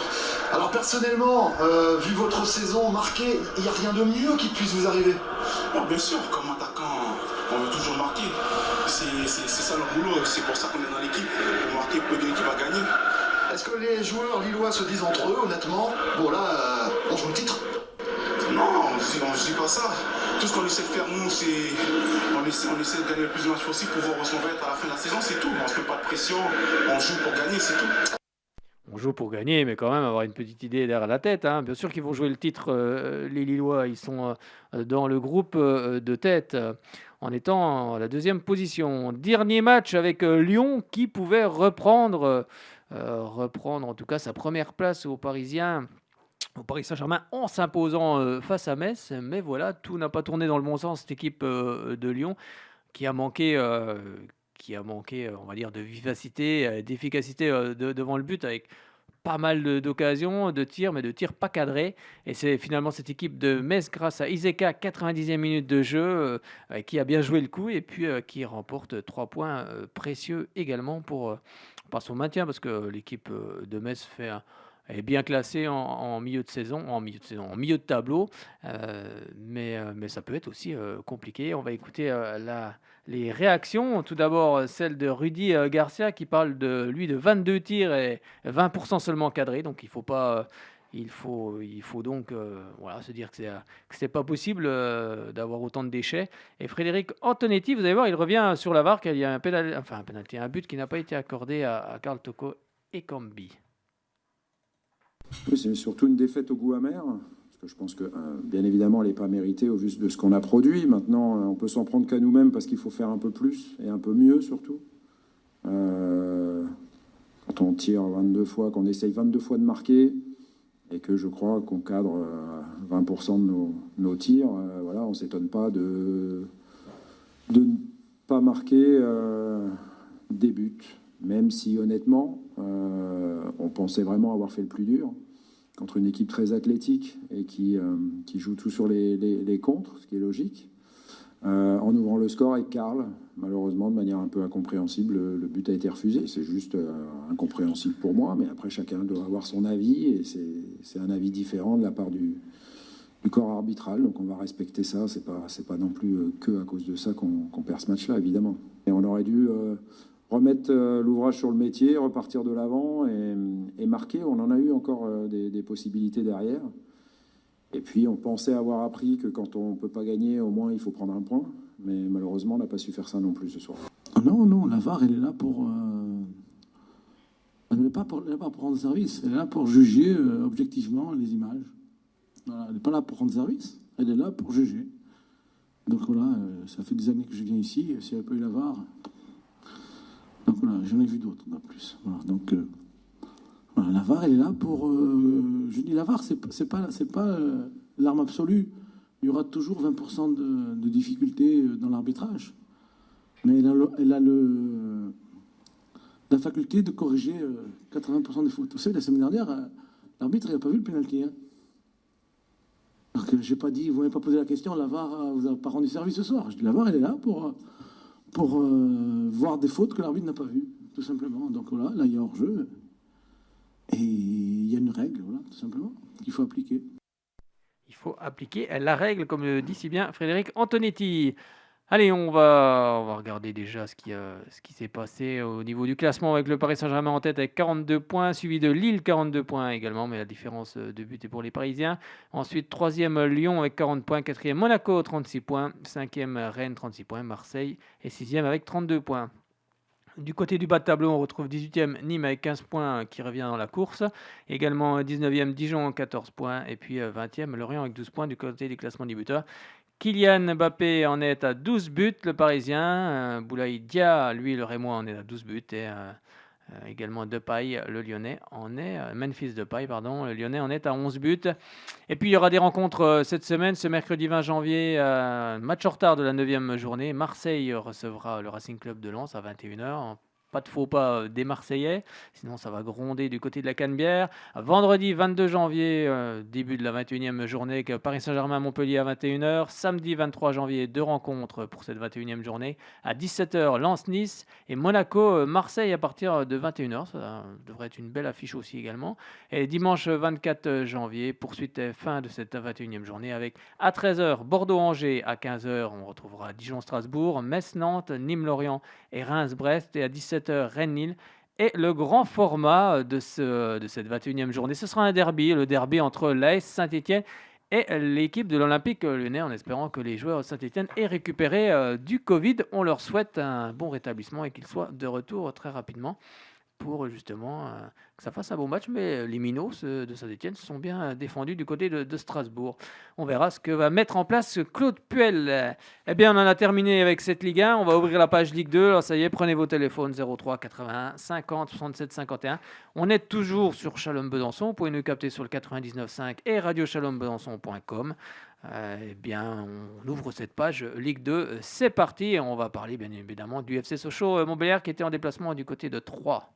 Alors personnellement, vu votre saison marquée, il n'y a rien de mieux qui puisse vous arriver. Bon, bien sûr, comme attaquant, on veut toujours marquer. C'est ça le boulot. C'est pour ça qu'on est dans l'équipe. Pour marquer, pour que l'équipe va gagner. Est-ce que les joueurs lillois se disent entre eux, honnêtement, bon là, on joue le titre? Non, on ne dit pas ça. Tout ce qu'on essaie de faire, nous, c'est on essaie de gagner le plus de matchs possible pour voir où on va être à la fin de la saison, c'est tout. On ne se met pas de pression, on joue pour gagner, c'est tout. On joue pour gagner, mais quand même avoir une petite idée derrière la tête. Hein. Bien sûr qu'ils vont jouer le titre, les Lillois. Ils sont dans le groupe de tête en étant à la deuxième position. Dernier match avec Lyon qui pouvait reprendre en tout cas sa première place aux Parisiens. Au Paris Saint-Germain en s'imposant face à Metz. Mais voilà, tout n'a pas tourné dans le bon sens, cette équipe de Lyon qui a manqué, on va dire, de vivacité, d'efficacité devant le but avec pas mal d'occasions, de tirs, mais de tirs pas cadrés. Et c'est finalement cette équipe de Metz, grâce à Iseka, 90e minute de jeu, qui a bien joué le coup et puis qui remporte 3 points précieux également pour son maintien, parce que l'équipe de Metz est bien classée en milieu de tableau, mais ça peut être aussi compliqué. On va écouter les réactions. Tout d'abord, celle de Rudy Garcia qui parle de 22 tirs et 20% seulement cadrés. Donc il faut donc se dire que c'est pas possible d'avoir autant de déchets. Et Frédéric Antonetti, vous allez voir, il revient sur la VAR qu'il y a un but qui n'a pas été accordé à Karl Toko Ekambi. Oui, c'est surtout une défaite au goût amer, parce que je pense que, bien évidemment, elle n'est pas méritée au vu de ce qu'on a produit. Maintenant, on peut s'en prendre qu'à nous-mêmes parce qu'il faut faire un peu plus et un peu mieux, surtout. Quand on tire 22 fois, qu'on essaye 22 fois de marquer, et que je crois qu'on cadre 20% de nos tirs, on ne s'étonne pas de ne pas marquer des buts. Même si, honnêtement, on pensait vraiment avoir fait le plus dur contre une équipe très athlétique et qui joue tout sur les contres, ce qui est logique. En ouvrant le score avec Karl, malheureusement, de manière un peu incompréhensible, le but a été refusé. C'est juste incompréhensible pour moi, mais après, chacun doit avoir son avis, et c'est un avis différent de la part du corps arbitral. Donc on va respecter ça. C'est pas non plus que à cause de ça qu'on perd ce match-là, évidemment. Et on aurait dû remettre l'ouvrage sur le métier, repartir de l'avant et marquer. On en a eu encore des possibilités derrière. Et puis on pensait avoir appris que quand on ne peut pas gagner, au moins il faut prendre un point. Mais malheureusement, on n'a pas su faire ça non plus ce soir. Non, la VAR, elle est là pour... elle n'est pas pour rendre service. Elle est là pour juger objectivement les images. Voilà, elle n'est pas là pour rendre service. Elle est là pour juger. Donc voilà, ça fait des années que je viens ici. S'il n'y avait pas eu la VAR... Donc voilà, j'en ai vu d'autres, en plus. Voilà, donc la VAR, elle est là pour... je dis la VAR, c'est pas l'arme absolue. Il y aura toujours 20% de difficultés dans l'arbitrage. Mais elle a la faculté de corriger 80% des fautes. Vous savez, la semaine dernière, l'arbitre n'a pas vu le pénalty. Hein. Alors que j'ai pas dit, vous m'avez pas posé la question, la VAR vous a pas rendu service ce soir. Je dis la VAR, elle est là pour voir des fautes que l'arbitre n'a pas vues, tout simplement. Donc voilà, là il y a hors-jeu. Et il y a une règle, voilà, tout simplement, qu'il faut appliquer. Il faut appliquer la règle, comme le dit si bien Frédéric Antonetti. Allez, on va regarder déjà ce qui s'est passé au niveau du classement avec le Paris Saint-Germain en tête avec 42 points, suivi de Lille 42 points également, mais la différence de but est pour les Parisiens. Ensuite, 3e Lyon avec 40 points, 4e Monaco 36 points, 5e Rennes 36 points, Marseille est 6e avec 32 points. Du côté du bas de tableau, on retrouve 18e Nîmes avec 15 points qui revient dans la course. Également 19e Dijon 14 points et puis 20e Lorient avec 12 points du côté du classement des buteurs. Kylian Mbappé en est à 12 buts, le Parisien. Boulaye Dia, lui, le Rémois, en est à 12 buts. Et également Depay, le Lyonnais, Memphis Depay, pardon, le Lyonnais en est à 11 buts. Et puis, il y aura des rencontres cette semaine, ce mercredi 20 janvier, match en retard de la 9e journée. Marseille recevra le Racing Club de Lens à 21h. Pas de faux pas des Marseillais, sinon ça va gronder du côté de la Canebière. Vendredi 22 janvier, début de la 21e journée avec Paris Saint-Germain-Montpellier à 21h. Samedi 23 janvier, 2 rencontres pour cette 21e journée. À 17h, Lens-Nice et Monaco-Marseille à partir de 21h. Ça devrait être une belle affiche aussi également. Et dimanche 24 janvier, poursuite et fin de cette 21e journée avec à 13h, Bordeaux-Angers. À 15h, on retrouvera Dijon-Strasbourg, Metz-Nantes, Nîmes-Lorient et Reims-Brest. Et à 17h, Rennes-Lille. Et le grand format de cette 21e journée, ce sera un derby, le derby entre l'AS Saint-Étienne et l'équipe de l'Olympique Lyonnais, en espérant que les joueurs de Saint-Étienne aient récupéré du Covid. On leur souhaite un bon rétablissement et qu'ils soient de retour très rapidement pour justement que ça fasse un bon match. Mais les Minots de Saint-Étienne se sont bien défendus du côté de Strasbourg. On verra ce que va mettre en place Claude Puel. Eh bien, on en a terminé avec cette Ligue 1. On va ouvrir la page Ligue 2. Alors ça y est, prenez vos téléphones 03 81 50 67 51. On est toujours sur Chalon-Besançon. Vous pouvez nous capter sur le 99.5 et radiochalonbesançon.com. Eh bien, on ouvre cette page Ligue 2. C'est parti. Et on va parler bien évidemment du FC Sochaux Montbéliard qui était en déplacement du côté de Troyes.